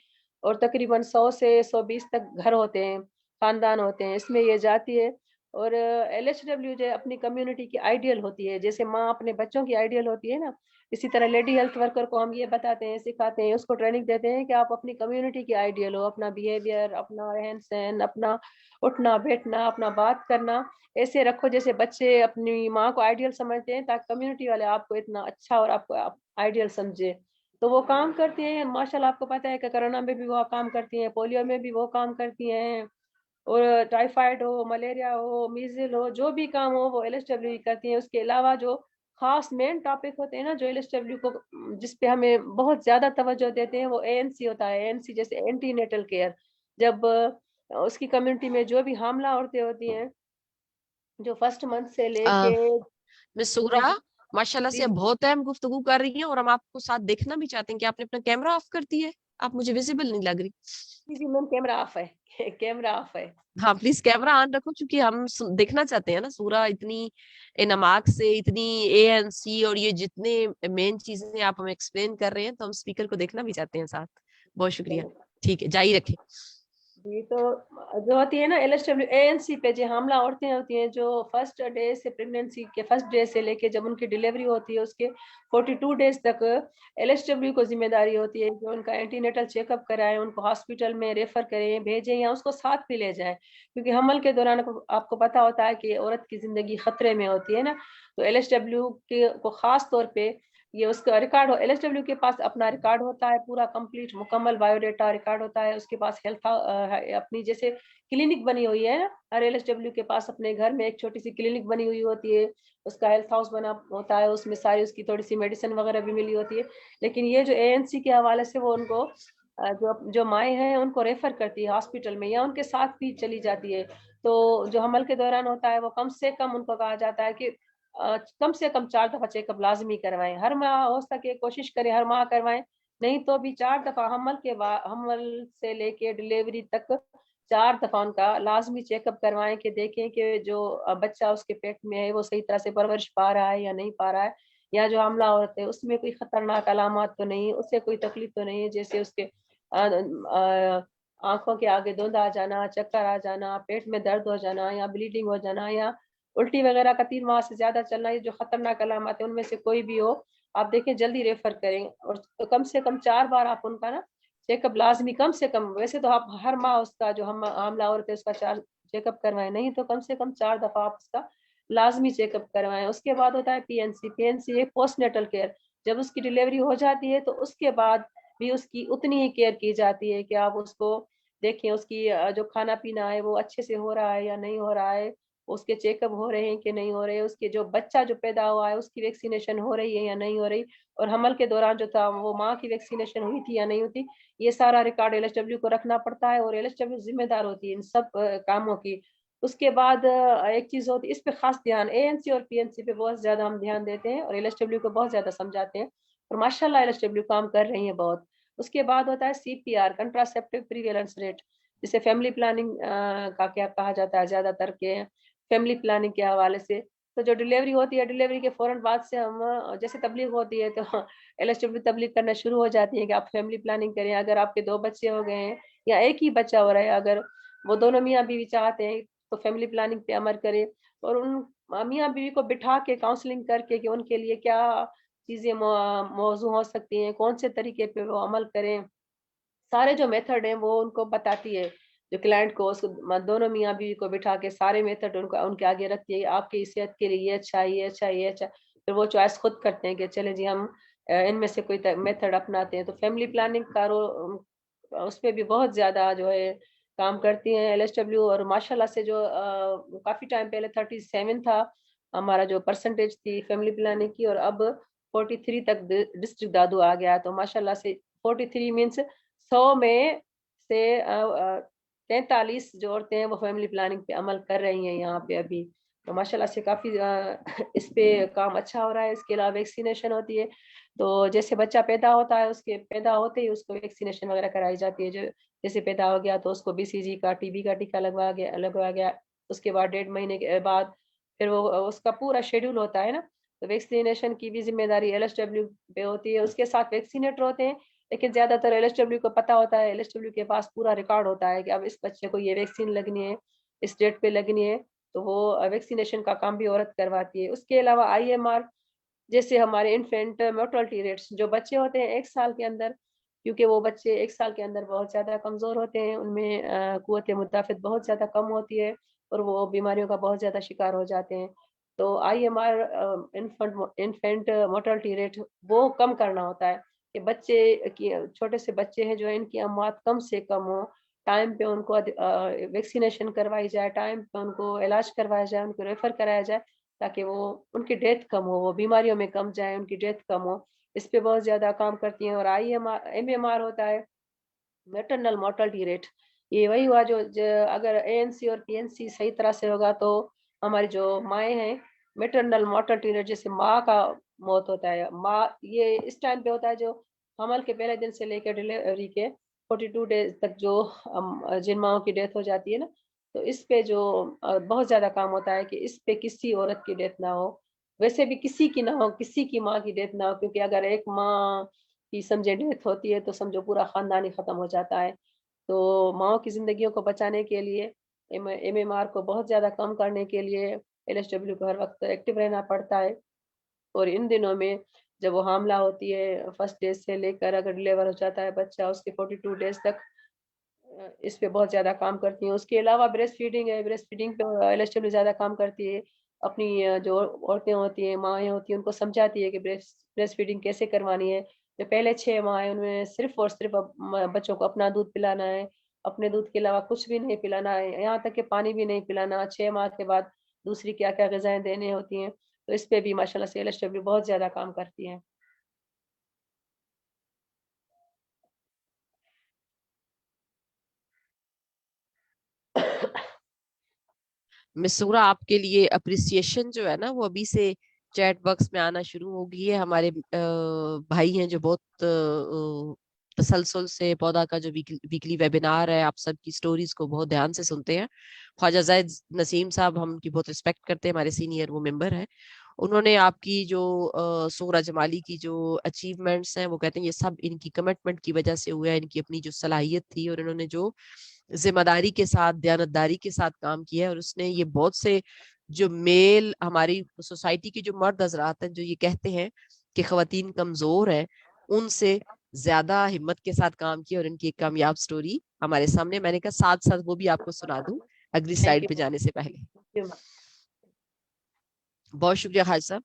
S2: اور تقریباً 100 سے 120 تک گھر ہوتے ہیں، خاندان ہوتے ہیں، اس میں یہ جاتی ہے. اور ایل ایچ ڈبلیو جو اپنی کمیونٹی کی آئیڈیل ہوتی ہے، جیسے ماں اپنے بچوں کی آئیڈیل ہوتی ہے نا، اسی طرح لیڈی ہیلتھ ورکر کو ہم یہ بتاتے ہیں، سکھاتے ہیں، اس کو ٹریننگ دیتے ہیں کہ آپ اپنی کمیونٹی کے آئیڈیل ہو، اپنا بیہیویئر، اپنا رہن سہن، اپنا اٹھنا بیٹھنا، اپنا بات کرنا ایسے رکھو جیسے بچے اپنی ماں کو آئیڈیل سمجھتے ہیں، تاکہ کمیونٹی والے آپ کو اتنا اچھا اور آپ کو آئیڈیل سمجھے. تو وہ کام کرتی ہیں ماشاء اللہ. آپ کو پتا ہے کہ کرونا میں بھی وہ کام کرتی ہیں، پولیو میں بھی وہ کام کرتی ہیں، اور ٹائیفائڈ ہو، ملیریا ہو، میزل ہو، جو بھی کام ہو وہ ایل ایس ڈبلیو کرتی ہیں. اس کے علاوہ جو خاص مین ٹاپک ہوتے ہیں نا جو ایل ایس ڈبلیو کو جس پہ ہمیں بہت زیادہ توجہ دیتے ہیں، وہ اے این سی ہوتا ہے. اے این سی جیسے اینٹی نیٹل کیئر. جب اس کی کمیونٹی میں جو بھی حاملہ عورتیں ہوتی ہیں جو فرسٹ منتھ سے لے کے
S1: مس
S2: جی
S1: سغرا، ماشاء اللہ سے
S2: جی
S1: اب بہت اہم گفتگو کر رہی ہیں، اور ہم آپ کو ساتھ دیکھنا بھی چاہتے ہیں کہ آپ نے اپنا کیمرہ آف کر دیا ہے، آپ مجھے ویزیبل نہیں لگ رہی.
S2: جی میم کیمرہ آف ہے، کیمرہ آف ہے.
S1: ہاں پلیز کیمرہ آن رکھو، چونکہ ہم دیکھنا چاہتے ہیں نا سورہ اتنی انعماق سے، اتنی اے این سی اور یہ جتنے مین چیزیں آپ ہمیں ایکسپلین کر رہے ہیں، تو ہم اسپیکر کو دیکھنا بھی چاہتے ہیں ساتھ. بہت شکریہ. ٹھیک ہے، جاری رکھیں.
S2: جی تو جو ہوتی ہے نا L S W A N C پہ جو حاملہ عورتیں ہوتی ہیں جو فرسٹ ڈے سے پریگنینسی کے فرسٹ ڈے سے لے کے جب ان کی ڈیلیوری ہوتی ہے اس کے 42 ڈیز تک ایل ایس ڈبلیو کو ذمہ داری ہوتی ہے کہ ان کا اینٹی نیٹل چیک اپ کرائیں، ان کو ہاسپٹل میں ریفر کریں، بھیجیں یا اس کو ساتھ بھی لے جائیں. کیونکہ حمل کے دوران آپ کو پتا ہوتا ہے کہ عورت کی زندگی خطرے میں ہوتی ہے نا. تو ایل ایس ڈبلیو کو خاص طور پہ یہ اس کا ریکارڈ ہو. ایل ایس ڈبلیو کے پاس اپنا ریکارڈ ہوتا ہے، پورا کمپلیٹ مکمل بایو ڈیٹا ریکارڈ ہوتا ہے. اس کے پاس ہیلتھ اپنی جیسے کلینک بنی ہوئی ہے نا، ہر ایل ایس ڈبلیو کے پاس اپنے گھر میں ایک چھوٹی سی کلینک بنی ہوئی ہوتی ہے. اس کا ہیلتھ ہاؤس بنا ہوتا ہے، اس میں ساری اس کی تھوڑی سی میڈیسن وغیرہ بھی ملی ہوتی ہے. لیکن یہ جو اے این سی کے حوالے سے وہ ان کو جو مائیں ہیں ان کو ریفر کرتی ہے ہاسپٹل میں، یا ان کے ساتھ بھی چلی جاتی ہے. تو جو حمل کے دوران ہوتا ہے وہ کم سے کم ان کو کہا جاتا ہے کہ کم سے کم 4 دفعہ چیک اپ لازمی کروائیں. ہر ماہ ہو سکے کوشش کریں ہر ماہ کروائیں، نہیں تو بھی 4 دفعہ حمل سے لے کے ڈلیوری تک 4 دفعہ ان کا لازمی چیک اپ کروائیں کہ دیکھیں کہ جو بچہ اس کے پیٹ میں ہے وہ صحیح طرح سے پرورش پا رہا ہے یا نہیں پا رہا ہے، یا جو حاملہ عورت ہے اس میں کوئی خطرناک علامات تو نہیں، اس سے کوئی تکلیف تو نہیں ہے، جیسے اس کے آنکھوں کے آگے دھند آ جانا، چکر آ جانا، پیٹ میں درد ہو جانا، یا بلیڈنگ ہو جانا، یا الٹی وغیرہ کا 3 ماہ سے زیادہ چلنا. یہ جو خطرناک علامات ہیں ان میں سے کوئی بھی ہو آپ دیکھیں جلدی ریفر کریں. اور کم سے کم 4 بار آپ ان کا نا چیک اپ لازمی، کم سے کم ویسے تو آپ ہر ماہ اس کا جو حاملہ عورت ہے اس کا چیک اپ کروائیں، نہیں تو کم سے کم 4 دفعہ آپ اس کا لازمی چیک اپ کروائیں. اس کے بعد ہوتا ہے پی این سی. پی این سی ایک پوسٹ نیٹل کیئر. جب اس کی ڈیلیوری ہو جاتی ہے تو اس کے بعد بھی اس کی اتنی ہی کیئر کی جاتی ہے کہ آپ اس کو دیکھیں اس کی جو کھانا پینا ہے وہ اچھے سے ہو رہا ہے یا نہیں ہو رہا ہے، اس کے چیک اپ ہو رہے ہیں کہ نہیں ہو رہے، اس کے جو بچہ جو پیدا ہوا ہے اس کی ویکسینیشن ہو رہی ہے یا نہیں ہو رہی، اور حمل کے دوران جو تھا وہ ماں کی ویکسینیشن ہوئی تھی یا نہیں ہوتی. یہ سارا ریکارڈ ایل ایس ڈبلیو کو رکھنا پڑتا ہے، اور ایل ایس ڈبلیو ذمہ دار ہوتی ہے ان سب کاموں کی. اس کے بعد ایک چیز ہوتی ہے اس پہ خاص دھیان، اے این سی اور پی این سی پہ بہت زیادہ ہم دھیان دیتے ہیں اور ایل ایس ڈبلیو کو بہت زیادہ سمجھاتے ہیں، اور ماشاء اللہ ایل ایس ڈبلیو کام کر رہی ہیں بہت. اس کے بعد ہوتا ہے سی پی آر، کنٹراسیپٹیو پریویلنس ریٹ، جسے فیملی پلاننگ کا کیا کہا جاتا ہے زیادہ تر کے فیملی پلاننگ کے حوالے سے. تو جو ڈیلیوری ہوتی ہے ڈیلیوری کے فوراً بعد سے ہم جیسے تبلیغ ہوتی ہے تو ایل ایس ڈبلیو تبلیغ کرنا شروع ہو جاتی ہے کہ آپ فیملی پلاننگ کریں. اگر آپ کے 2 بچے ہو گئے ہیں یا ایک ہی بچہ ہو رہا ہے، اگر وہ دونوں میاں بیوی چاہتے ہیں تو فیملی پلاننگ پہ عمل کریں، اور ان میاں بیوی کو بٹھا کے کاؤنسلنگ کر کے کہ ان کے لیے کیا چیزیں موضوع ہو سکتی ہیں، کون سے طریقے پہ وہ عمل کریں. سارے جو میتھڈ ہیں وہ ان کو بتاتی ہے جو کلائنٹ کو، اس کو دونوں میاں بیوی کو بٹھا کے سارے میتھڈ ان کے آگے رکھتی ہے. آپ کی صحت کے لیے یہ اچھا ہے، یہ اچھا ہے، یہ اچھا. پھر وہ چوائس خود کرتے ہیں کہ چلے جی ہم ان میں سے کوئی میتھڈ اپناتے ہیں. تو فیملی پلاننگ کا اس پہ بھی بہت زیادہ جو ہے کام کرتی ہیں ایل ایس ڈبلیو. اور ماشاء اللہ سے جو کافی ٹائم پہلے 37 تھا ہمارا جو پرسنٹیج تھی فیملی پلاننگ کی، اور اب 43 تک ڈسٹرکٹ دادو آ گیا. تو ماشاء اللہ سے 43 مینس 100 میں سے 43 جو عورتیں ہیں وہ فیملی پلاننگ پہ عمل کر رہی ہیں یہاں پہ ابھی. تو ماشاء اللہ سے کافی اس پہ کام اچھا ہو رہا ہے. اس کے علاوہ ویکسینیشن ہوتی ہے، تو جیسے بچہ پیدا ہوتا ہے اس کے پیدا ہوتے ہی اس کو ویکسینیشن وغیرہ کرائی جاتی ہے. جو جیسے پیدا ہو گیا تو اس کو بی سی جی کا ٹی بی کا ٹیکا لگوا گیا. اس کے بعد 1.5 مہینے کے بعد پھر وہ اس کا پورا شیڈول ہوتا ہے نا. تو ویکسینیشن کی بھی ذمہ داری ایل ایس ڈبلیو پہ ہوتی ہے. اس کے ساتھ ویکسینیٹر ہوتے ہیں، لیکن زیادہ تر ایل ایس ڈبلیو کو پتا ہوتا ہے، ایل ایس ڈبلیو کے پاس پورا ریکارڈ ہوتا ہے کہ اب اس بچے کو یہ ویکسین لگنی ہے، اس ڈیٹ پہ لگنی ہے. تو وہ ویکسینیشن کا کام بھی عورت کرواتی ہے. اس کے علاوہ آئی ایم آر جیسے ہمارے انفینٹ موٹلٹی ریٹس، جو بچے ہوتے ہیں 1 سال کے اندر، کیونکہ وہ بچے 1 سال کے اندر بہت زیادہ کمزور ہوتے ہیں، ان میں قوت مدافعت بہت زیادہ کم ہوتی ہے اور وہ بیماریوں کا بہت زیادہ شکار ہو جاتے ہیں. تو IMR انفینٹ موٹلٹی ریٹ وہ کم کرنا ہوتا ہے کہ بچے کی، چھوٹے سے بچے ہیں جو ان کی اموات کم سے کم ہو، ٹائم پہ ان کو ویکسینیشن کروائی جائے، ٹائم پہ ان کو علاج کروایا جائے، ان کو ریفر کرایا جائے تاکہ وہ ان کی ڈیتھ کم ہو، وہ بیماریوں میں کم جائے، ان کی ڈیتھ کم ہو. اس پہ بہت زیادہ کام کرتی ہیں. اور MMR ہوتا ہے میٹرنل مورٹلٹی ریٹ. یہ وہی ہوا جو اگر ANC اور PNC صحیح طرح سے ہوگا تو ہماری جو مائیں ہیں، میٹرنل مورٹلٹی ریٹ، جیسے ماں کا موت ہوتا ہے، ماں یہ اس ٹائم پہ ہوتا ہے جو حمل کے پہلے دن سے لے کے ڈلیوری کے 42 ڈیز تک جو جن ماؤں کی ڈیتھ ہو جاتی ہے نا، تو اس پہ جو بہت زیادہ کام ہوتا ہے کہ اس پہ کسی عورت کی ڈیتھ نہ ہو. ویسے بھی کسی کی نہ ہو، کسی کی ماں کی ڈیتھ نہ ہو، کیونکہ اگر ایک ماں کی سمجھے ڈیتھ ہوتی ہے تو سمجھو پورا خاندان ہی ختم ہو جاتا ہے. تو ماؤں کی زندگیوں کو بچانے کے لیے MMR کو بہت زیادہ کم کرنے کے لیے LSW کو ہر وقت ایکٹیو رہنا پڑتا ہے. اور ان دنوں میں جب وہ حاملہ ہوتی ہے، فرسٹ ڈیز سے لے کر اگر ڈلیور ہو جاتا ہے بچہ اس کے 42 ڈیز تک، اس پہ بہت زیادہ کام کرتی ہیں. اس کے علاوہ بریسٹ فیڈنگ ہے، بریسٹ فیڈنگ پہ LSW زیادہ کام کرتی ہے. اپنی جو عورتیں ہوتی ہیں، مائیں ہوتی ہیں، ان کو سمجھاتی ہے کہ بریسٹ فیڈنگ کیسے کروانی ہے. جو پہلے 6 ماہ ہیں ان میں صرف اور صرف بچوں کو اپنا دودھ پلانا ہے، اپنے دودھ کے علاوہ کچھ بھی نہیں پلانا ہے، یہاں تک کہ پانی بھی نہیں پلانا. 6 ماہ کے بعد دوسری کیا کیا غذائیں دینے ہوتی ہیں. تو اس پہ بھی ماشاءاللہ سے LSW بہت زیادہ کام کرتی ہیں.
S1: مسورہ آپ کے لیے اپریسیشن جو ہے نا وہ ابھی سے چیٹ باکس میں آنا شروع ہو گئی ہے. ہمارے بھائی ہیں جو بہت تسلسل سے پودا کا جو ویکلی ویبینار ہے، آپ سب کی سٹوریز کو بہت دھیان سے سنتے ہیں. خواجہ زید نسیم صاحب ہم کی بہت رسپیکٹ کرتے ہیں، ہمارے سینئر وہ ممبر ہیں. انہوں نے آپ کی جو سغرا جمالی کی جو اچیومنٹس ہیں وہ کہتے ہیں یہ سب ان کی کمٹمنٹ کی وجہ سے ہوا ہے، ان کی اپنی جو صلاحیت تھی اور انہوں نے جو ذمہ داری کے ساتھ، دیانتداری کے ساتھ کام کیا ہے. اور اس نے یہ بہت سے جو میل ہماری سوسائٹی کے جو مرد حضرات ہیں جو یہ کہتے ہیں کہ خواتین کمزور ہیں، ان سے زیادہ ہمت کے ساتھ کام کیا اور ان کی ایک کامیاب سٹوری ہمارے سامنے. میں نے کہا ساتھ ساتھ وہ بھی آپ کو سنا دوں اگلی سلائیڈ پہ جانے سے پہلے. بہت شکریہ خالد صاحب.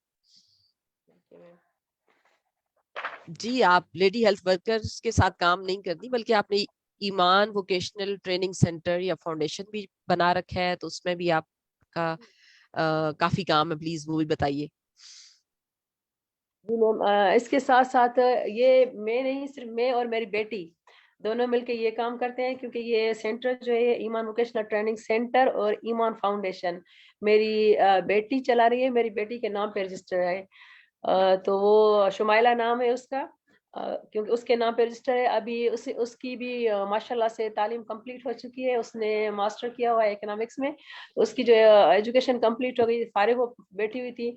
S1: جی آپ لیڈی ہیلتھ ورکرز کے ساتھ کام نہیں کرتی بلکہ آپ نے ایمان ووکیشنل ٹریننگ سینٹر یا فاؤنڈیشن بھی بنا رکھا ہے، تو اس میں بھی آپ کا کافی کام ہے. پلیز وہ بھی بتائیے.
S2: جی میم، اس کے ساتھ ساتھ یہ میں نہیں، صرف میں اور میری بیٹی دونوں مل کے یہ کام کرتے ہیں، کیونکہ یہ سینٹر جو ہے ایمان ووکیشنل ٹریننگ سینٹر اور ایمان فاؤنڈیشن میری بیٹی چلا رہی ہے. میری بیٹی کے نام پہ رجسٹر ہے، تو وہ شمائلہ نام ہے اس کا، کیونکہ اس کے نام پہ رجسٹر ہے. ابھی اس کی بھی ماشاءاللہ سے تعلیم کمپلیٹ ہو چکی ہے. اس نے ماسٹر کیا ہوا ہے اکنامکس میں. اس کی جو ایجوکیشن کمپلیٹ ہو گئی، فارغ ہو بیٹھی ہوئی تھی،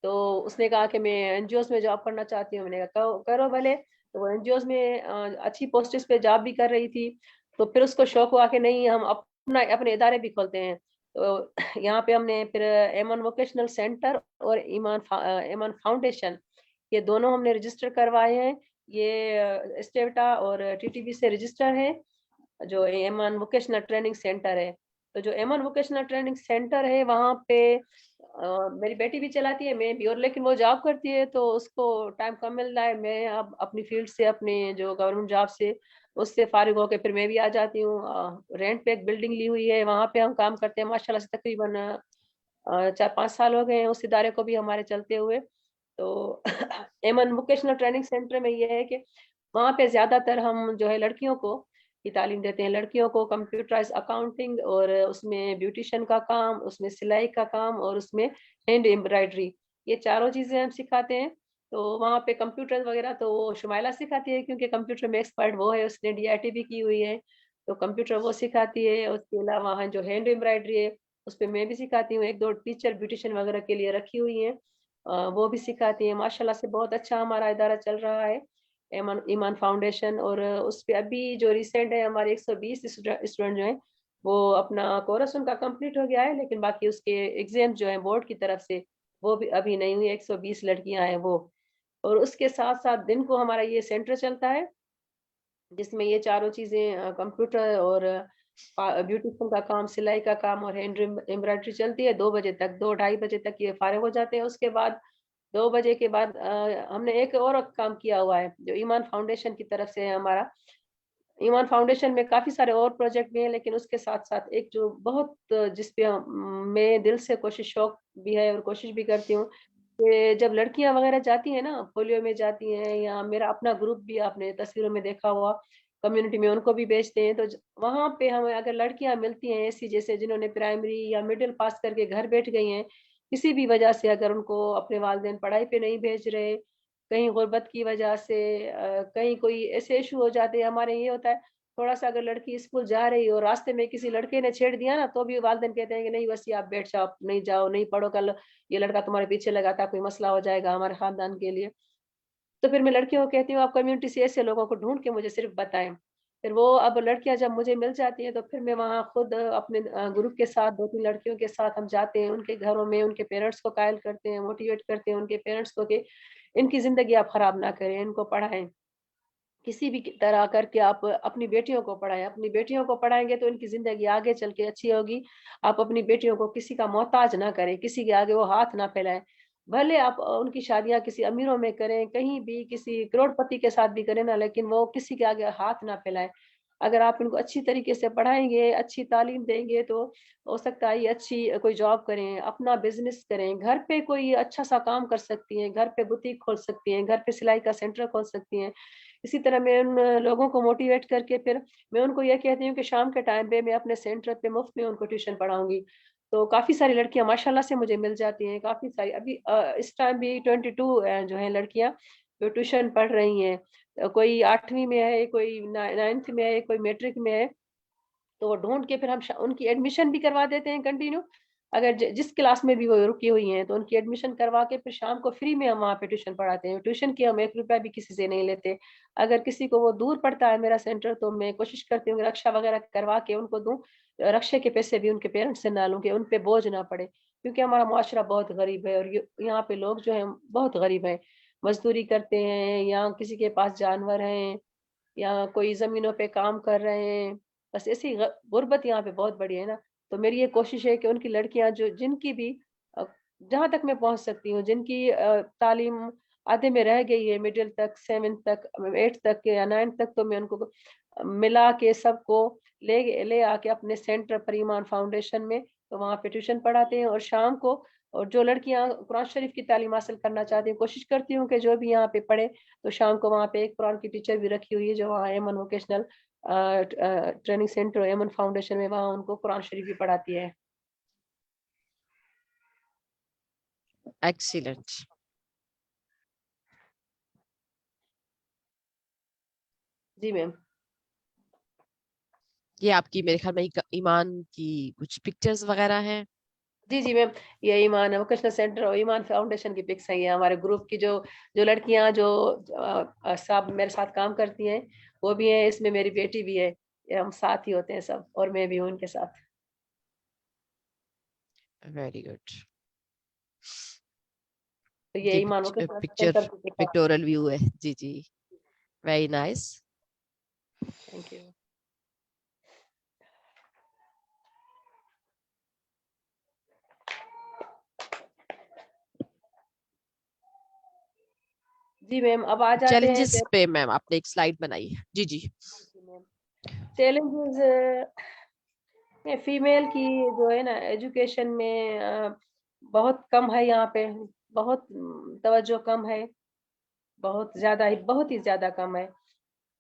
S2: تو اس نے کہا کہ میں NGOs میں جاب کرنا چاہتی ہوں. میں نے کہا کرو بھلے. تو وہ NGOs میں اچھی پوسٹس پہ جاب بھی کر رہی تھی. تو پھر اس کو شوق ہوا کہ نہیں، ہم اپنے ادارے بھی کھولتے ہیں. تو یہاں پہ ہم نے پھر ایمان ووکیشنل سینٹر اور ایمان فاؤنڈیشن، یہ دونوں ہم نے رجسٹر کروائے ہیں. یہ اسٹیوٹا اور TTB سے رجسٹر ہے، جو ایمان ووکیشنل ٹریننگ سینٹر ہے. تو جو ایمان ووکیشنل ٹریننگ سینٹر ہے وہاں پہ میری بیٹی بھی چلاتی ہے، میں بھی، اور لیکن وہ جاب کرتی ہے تو اس کو ٹائم کم مل رہا ہے. میں اب اپنی فیلڈ سے، اپنے جو گورنمنٹ جاب سے، اس سے فارغ ہو کے پھر میں بھی آ جاتی ہوں. رینٹ پہ ایک بلڈنگ لی ہوئی ہے، وہاں پہ ہم کام کرتے ہیں. ماشاءاللہ سے تقریباً 4-5 سال ہو گئے ہیں اس ادارے کو بھی ہمارے چلتے ہوئے. تو ایمن ووکیشنل ٹریننگ سینٹر میں یہ ہے کہ وہاں پہ زیادہ تر ہم جو ہے لڑکیوں کو کی تعلیم دیتے ہیں. لڑکیوں کو کمپیوٹرائز اکاؤنٹنگ، اور اس میں بیوٹیشن کا کام، اس میں سلائی کا کام، اور اس میں ہینڈ ایمبرائڈری، یہ چاروں چیزیں ہم سکھاتے ہیں. تو وہاں پہ کمپیوٹر وغیرہ تو وہ شمائلہ سکھاتی ہے، کیونکہ کمپیوٹر میں ایکسپرٹ وہ ہے، اس نے DIT بھی کی ہوئی ہے، تو کمپیوٹر وہ سکھاتی ہے. اس کے علاوہ جو ہینڈ ایمبرائڈری ہے اس پہ میں بھی سکھاتی ہوں. 1-2 ٹیچر بیوٹیشین وغیرہ کے لیے رکھی ہوئی ہیں، وہ بھی سکھاتی ہیں. ماشاءاللہ سے بہت اچھا ہمارا ادارہ چل رہا ہے ایمان فاؤنڈیشن. اور اس پہ ابھی جو ریسنٹ ہے ہمارے 120 اسٹوڈنٹ جو ہیں وہ اپنا کورس ان کا کمپلیٹ ہو گیا ہے، لیکن باقی اس کے ایگزام جو ہیں بورڈ کی طرف سے وہ بھی ابھی نہیں ہوئی, 120 لڑکیاں ہیں وہ. اور اس کے ساتھ ساتھ دن کو ہمارا یہ سینٹر چلتا ہے جس میں یہ چاروں چیزیں کمپیوٹر اور بیوٹیفل کا کام, سلائی کا کام اور ہینڈ ایمبرائڈری چلتی ہے 2 بجے تک. 2-2:30 بجے تک یہ فارغ ہو جاتے ہیں. اس کے بعد 2 بجے کے بعد ہم نے ایک اور کام کیا ہوا ہے جو ایمان فاؤنڈیشن کی طرف سے ہے ہمارا. ایمان فاؤنڈیشن میں کافی سارے اور پروجیکٹ بھی ہیں, لیکن اس کے ساتھ ساتھ ایک جو بہت جس پہ میں دل سے کوشش, شوق بھی ہے اور کوشش بھی کرتی ہوں کہ جب لڑکیاں وغیرہ جاتی ہیں نا, پولیو میں جاتی ہیں, یا میرا اپنا گروپ بھی آپ نے تصویروں میں دیکھا ہوا کمیونٹی میں, ان کو بھی بھیجتے ہیں. تو وہاں پہ ہمیں اگر لڑکیاں ملتی ہیں ایسی جیسے جنہوں نے پرائمری یا مڈل پاس کر کے گھر بیٹھ گئی ہیں کسی بھی وجہ سے, اگر ان کو اپنے والدین پڑھائی پہ نہیں بھیج رہے, کہیں غربت کی وجہ سے, کہیں کوئی ایسے ایشو ہو جاتے ہیں. ہمارے یہ ہوتا ہے تھوڑا سا اگر لڑکی اسکول جا رہی اور راستے میں کسی لڑکے نے چھیڑ دیا نا, تو بھی والدین کہتے ہیں کہ نہیں بس آپ بیٹھ جاؤ, نہیں جاؤ, نہیں پڑھو, کل یہ لڑکا تمہارے پیچھے لگاتا, کوئی مسئلہ ہو جائے گا ہمارے خاندان کے لیے. تو پھر میں لڑکیوں کو کہتی ہوں آپ کمیونٹی سے ایسے لوگوں کو ڈھونڈ کے مجھے صرف بتائیں. پھر وہ اب لڑکیاں جب مجھے مل جاتی ہیں تو پھر میں وہاں خود اپنے گروپ کے ساتھ 2-3 لڑکیوں کے ساتھ ہم جاتے ہیں ان کے گھروں میں, ان کے پیرنٹس کو قائل کرتے ہیں, موٹیویٹ کرتے ہیں ان کے پیرنٹس کو کہ ان کی زندگی آپ خراب نہ کریں, ان کو پڑھائیں, کسی بھی طرح کر کے آپ اپنی بیٹیوں کو پڑھائیں. اپنی بیٹیوں کو پڑھائیں گے تو ان کی زندگی آگے چل کے اچھی ہوگی. آپ اپنی بیٹیوں کو کسی کا محتاج نہ کریں, کسی کے آگے وہ ہاتھ نہ پھیلائیں. بھلے آپ ان کی شادیاں کسی امیروں میں کریں, کہیں بھی کسی کروڑ پتی کے ساتھ بھی کریں نا, لیکن وہ کسی کے آگے ہاتھ نہ پھیلائیں. اگر آپ ان کو اچھی طریقے سے پڑھائیں گے, اچھی تعلیم دیں گے, تو ہو سکتا ہے یہ اچھی کوئی جاب کریں, اپنا بزنس کریں, گھر پہ کوئی اچھا سا کام کر سکتی ہیں, گھر پہ بوتیک کھول سکتی ہیں, گھر پہ سلائی کا سینٹر کھول سکتی ہیں. اسی طرح میں ان لوگوں کو موٹیویٹ کر کے پھر میں ان کو یہ کہتی ہوں کہ شام کے ٹائم پہ میں اپنے سینٹر پہ مفت میں ان کو ٹیوشن پڑھاؤں گی. تو کافی ساری لڑکیاں ماشاءاللہ سے مجھے مل جاتی ہیں, کافی ساری. ابھی اس ٹائم بھی 22 جو ہیں لڑکیاں جو ٹیوشن پڑھ رہی ہیں, کوئی 8ویں میں ہے, کوئی 9th میں ہے, کوئی میٹرک میں ہے. تو وہ ڈھونڈ کے پھر ہم ان کی ایڈمیشن بھی کروا دیتے ہیں کنٹینیو. اگر جس کلاس میں بھی وہ رکی ہوئی ہیں تو ان کی ایڈمیشن کروا کے پھر شام کو فری میں ہم وہاں پہ ٹیوشن پڑھاتے ہیں. ٹیوشن کی ہم 1 روپیہ بھی کسی سے نہیں لیتے. اگر کسی کو وہ دور پڑتا ہے میرا سینٹر, تو میں کوشش کرتی ہوں کہ رکشا وغیرہ کروا کے ان کو دوں, رکشے کے پیسے بھی ان کے پیرنٹس سے نہ لوں کہ ان پہ بوجھ نہ پڑے. کیونکہ ہمارا معاشرہ بہت غریب ہے, اور یہاں پہ لوگ جو ہیں بہت غریب ہیں, مزدوری کرتے ہیں, یا کسی کے پاس جانور ہیں, یا کوئی زمینوں پہ کام کر رہے ہیں. بس ایسی غربت یہاں پہ بہت بڑی ہے نا. تو میری یہ کوشش ہے کہ ان کی لڑکیاں جو جن کی بھی جہاں تک میں پہنچ سکتی ہوں, جن کی تعلیم آدھے میں رہ گئی ہے, مڈل تک, 7 تک, 8 تک یا 9 تک, تو میں ان کو ملا کے سب کو لے آ کے اپنے سینٹر پر ایمان فاؤنڈیشن میں, تو وہاں پہ ٹیوشن پڑھاتے ہیں. اور شام کو, اور جو لڑکیاں قرآن شریف کی تعلیم حاصل کرنا چاہتی ہیں, کوشش کرتی ہوں کہ جو بھی یہاں پہ پڑھے, تو شام کو وہاں پہ ایک قرآن کی ٹیچر بھی رکھی ہوئی ہے جو وہاں Aiman vocational training centre Aiman Foundation میں, وہاں ان کو قرآن شریف بھی پڑھاتی ہے.
S1: ایکسیلنٹ.
S2: جی میم.
S1: یہ آپ کی میرے خیال میں ایمان کی کچھ پکچرز وغیرہ ہیں.
S2: جی جی میم, یہ ایمان ووکیشنل سینٹر اور ایمان فاؤنڈیشن کی پکس ہیں. یہ ہمارے گروپ کی جو لڑکیاں جو صاحب میرے ساتھ کام کرتی ہیں وہ بھی ہیں, اس میں میری بیٹی بھی ہے. یہ ہم ساتھ ہی ہوتے ہیں سب, اور میں بھی ہوں ان کے ساتھ.
S1: Very good.
S2: تو یہ
S1: یہ
S2: ایمان ووکیشنل
S1: پکچر
S2: سینٹر کی پک ہے.
S1: پکٹورل ویو ہے. جی جی, ویری نائس.
S2: Thank you. جی میم, اب آ جاتے ہیں
S1: چیلنجز پہ میم آپ نے ایک سلائیڈ بنائی ہے. جی جی.
S2: چیلنجز فیمیل کی جو ہے نا ایجوکیشن میں بہت کم ہے یہاں پہ, بہت توجہ کم ہے, بہت ہی زیادہ کم ہے.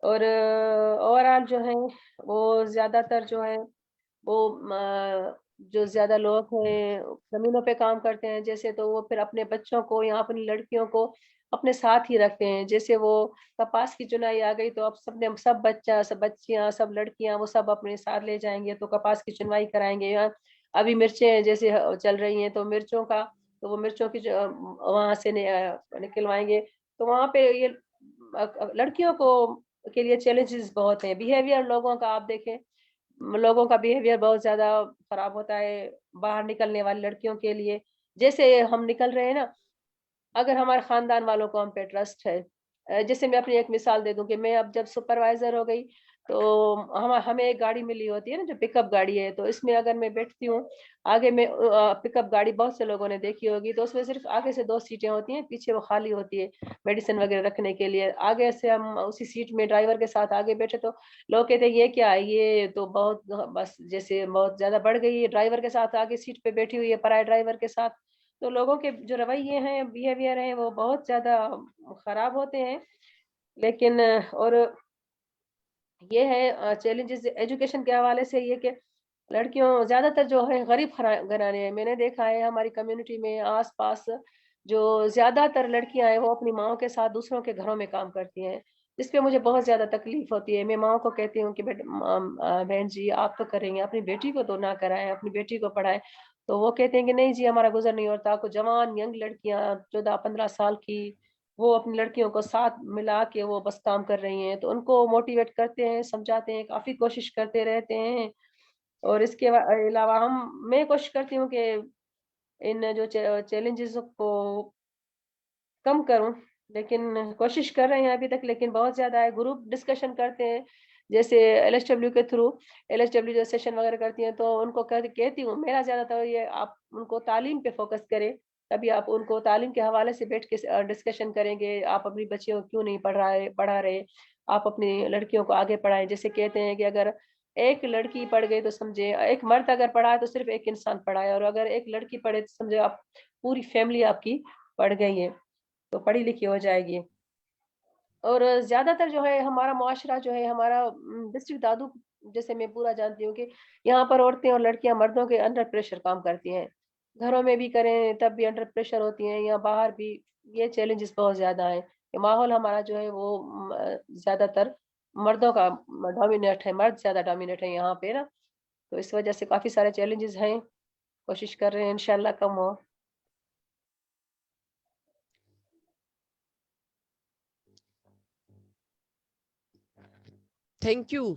S2: اور اوور آل جو ہے وہ زیادہ تر جو ہے وہ جو زیادہ لوگ ہیں زمینوں پہ کام کرتے ہیں جیسے, تو وہ پھر اپنے بچوں کو یا اپنی لڑکیوں کو اپنے ساتھ ہی رکھتے ہیں. جیسے وہ کپاس کی چنائی آ گئی تو اب سب بچہ, سب بچیاں, سب لڑکیاں وہ سب اپنے ساتھ لے جائیں گے, تو کپاس کی چنوائی کرائیں گے. ابھی مرچیں جیسے چل رہی ہیں تو مرچوں کا, تو وہ مرچوں کی وہاں سے نکلوائیں گے. تو وہاں پہ یہ لڑکیوں کو کے لیے چیلنجز بہت ہیں. بیہیویئر لوگوں کا آپ دیکھیں, لوگوں کا بیہیویئر بہت زیادہ خراب ہوتا ہے باہر نکلنے والی لڑکیوں کے لیے. جیسے ہم نکل رہے ہیں نا, اگر ہمارے خاندان والوں کو ہم پہ ٹرسٹ ہے, جیسے میں اپنی ایک مثال دے دوں کہ میں اب جب سپروائزر ہو گئی تو ہمیں ایک گاڑی ملی ہوتی ہے نا جو پک اپ گاڑی ہے, تو اس میں اگر میں بیٹھتی ہوں آگے میں, پک اپ گاڑی بہت سے لوگوں نے دیکھی ہوگی, تو اس میں صرف آگے سے 2 سیٹیں ہوتی ہیں, پیچھے وہ خالی ہوتی ہے میڈیسن وغیرہ رکھنے کے لیے. آگے سے ہم اسی سیٹ میں ڈرائیور کے ساتھ آگے بیٹھے تو لوگ کہتے ہیں یہ کیا ہے, یہ تو بہت بس جیسے بہت زیادہ بڑھ گئی ہے, ڈرائیور کے ساتھ آگے سیٹ پہ بیٹھی ہوئی ہے پرائے ڈرائیور کے ساتھ. تو لوگوں کے جو رویے ہیں, بیہیویئر ہیں, وہ بہت زیادہ خراب ہوتے ہیں. لیکن اور یہ ہے چیلنجز ایجوکیشن کے حوالے سے, یہ کہ لڑکیوں زیادہ تر جو ہے غریب گھرانے ہیں, میں نے دیکھا ہے ہماری کمیونٹی میں آس پاس جو زیادہ تر لڑکیاں ہیں وہ اپنی ماؤں کے ساتھ دوسروں کے گھروں میں کام کرتی ہیں, جس پہ مجھے بہت زیادہ تکلیف ہوتی ہے. میں ماؤں کو کہتی ہوں کہ بہن جی آپ تو کریں گے, اپنی بیٹی کو تو نہ کرائیں, اپنی بیٹی کو پڑھائیں. تو وہ کہتے ہیں کہ نہیں جی ہمارا گزر نہیں ہوتا. کو جوان ینگ لڑکیاں 14-15 سال کی, وہ اپنی لڑکیوں کو ساتھ ملا کے وہ بس کام کر رہی ہیں, تو ان کو موٹیویٹ کرتے ہیں, سمجھاتے ہیں, کافی کوشش کرتے رہتے ہیں. اور اس کے علاوہ میں کوشش کرتی ہوں کہ ان جو چیلنجز کو کم کروں, لیکن کوشش کر رہے ہیں ابھی تک, لیکن بہت زیادہ ہے. گروپ ڈسکشن کرتے ہیں, جیسے LSW کے تھرو LSW جو سیشن وغیرہ کرتی ہیں, تو ان کو کہتی ہوں میرا زیادہ تر یہ آپ ان کو تعلیم پہ فوکس کریں, تبھی آپ ان کو تعلیم کے حوالے سے بیٹھ کے ڈسکشن کریں گے. آپ اپنی بچیوں کو کیوں نہیں پڑھا رہے, آپ اپنی لڑکیوں کو آگے پڑھائیں. جیسے کہتے ہیں کہ اگر ایک لڑکی پڑھ گئی تو سمجھے, ایک مرد اگر پڑھا ہے تو صرف ایک انسان پڑھا ہے, اور اگر ایک لڑکی پڑھے تو سمجھے آپ پوری فیملی آپ کی پڑھ گئی ہے, تو پڑھی لکھی ہو جائے گی. اور زیادہ تر جو ہے ہمارا معاشرہ جو ہے, ہمارا ڈسٹرکٹ دادو جیسے میں پورا جانتی ہوں کہ یہاں پر عورتیں اور لڑکیاں مردوں کے انڈر پریشر کام کرتی ہیں, گھروں میں بھی کریں تب بھی انڈر پریشر ہوتی ہیں, یا باہر بھی. یہ چیلنجز بہت زیادہ ہیں کہ ماحول ہمارا جو ہے وہ زیادہ تر مردوں کا ڈومینیٹ ہے, مرد زیادہ ڈومینیٹ ہے یہاں پہ نا, تو اس وجہ سے کافی سارے چیلنجز ہیں. کوشش کر رہے ہیں انشاءاللہ کم ہو.
S1: Thank you.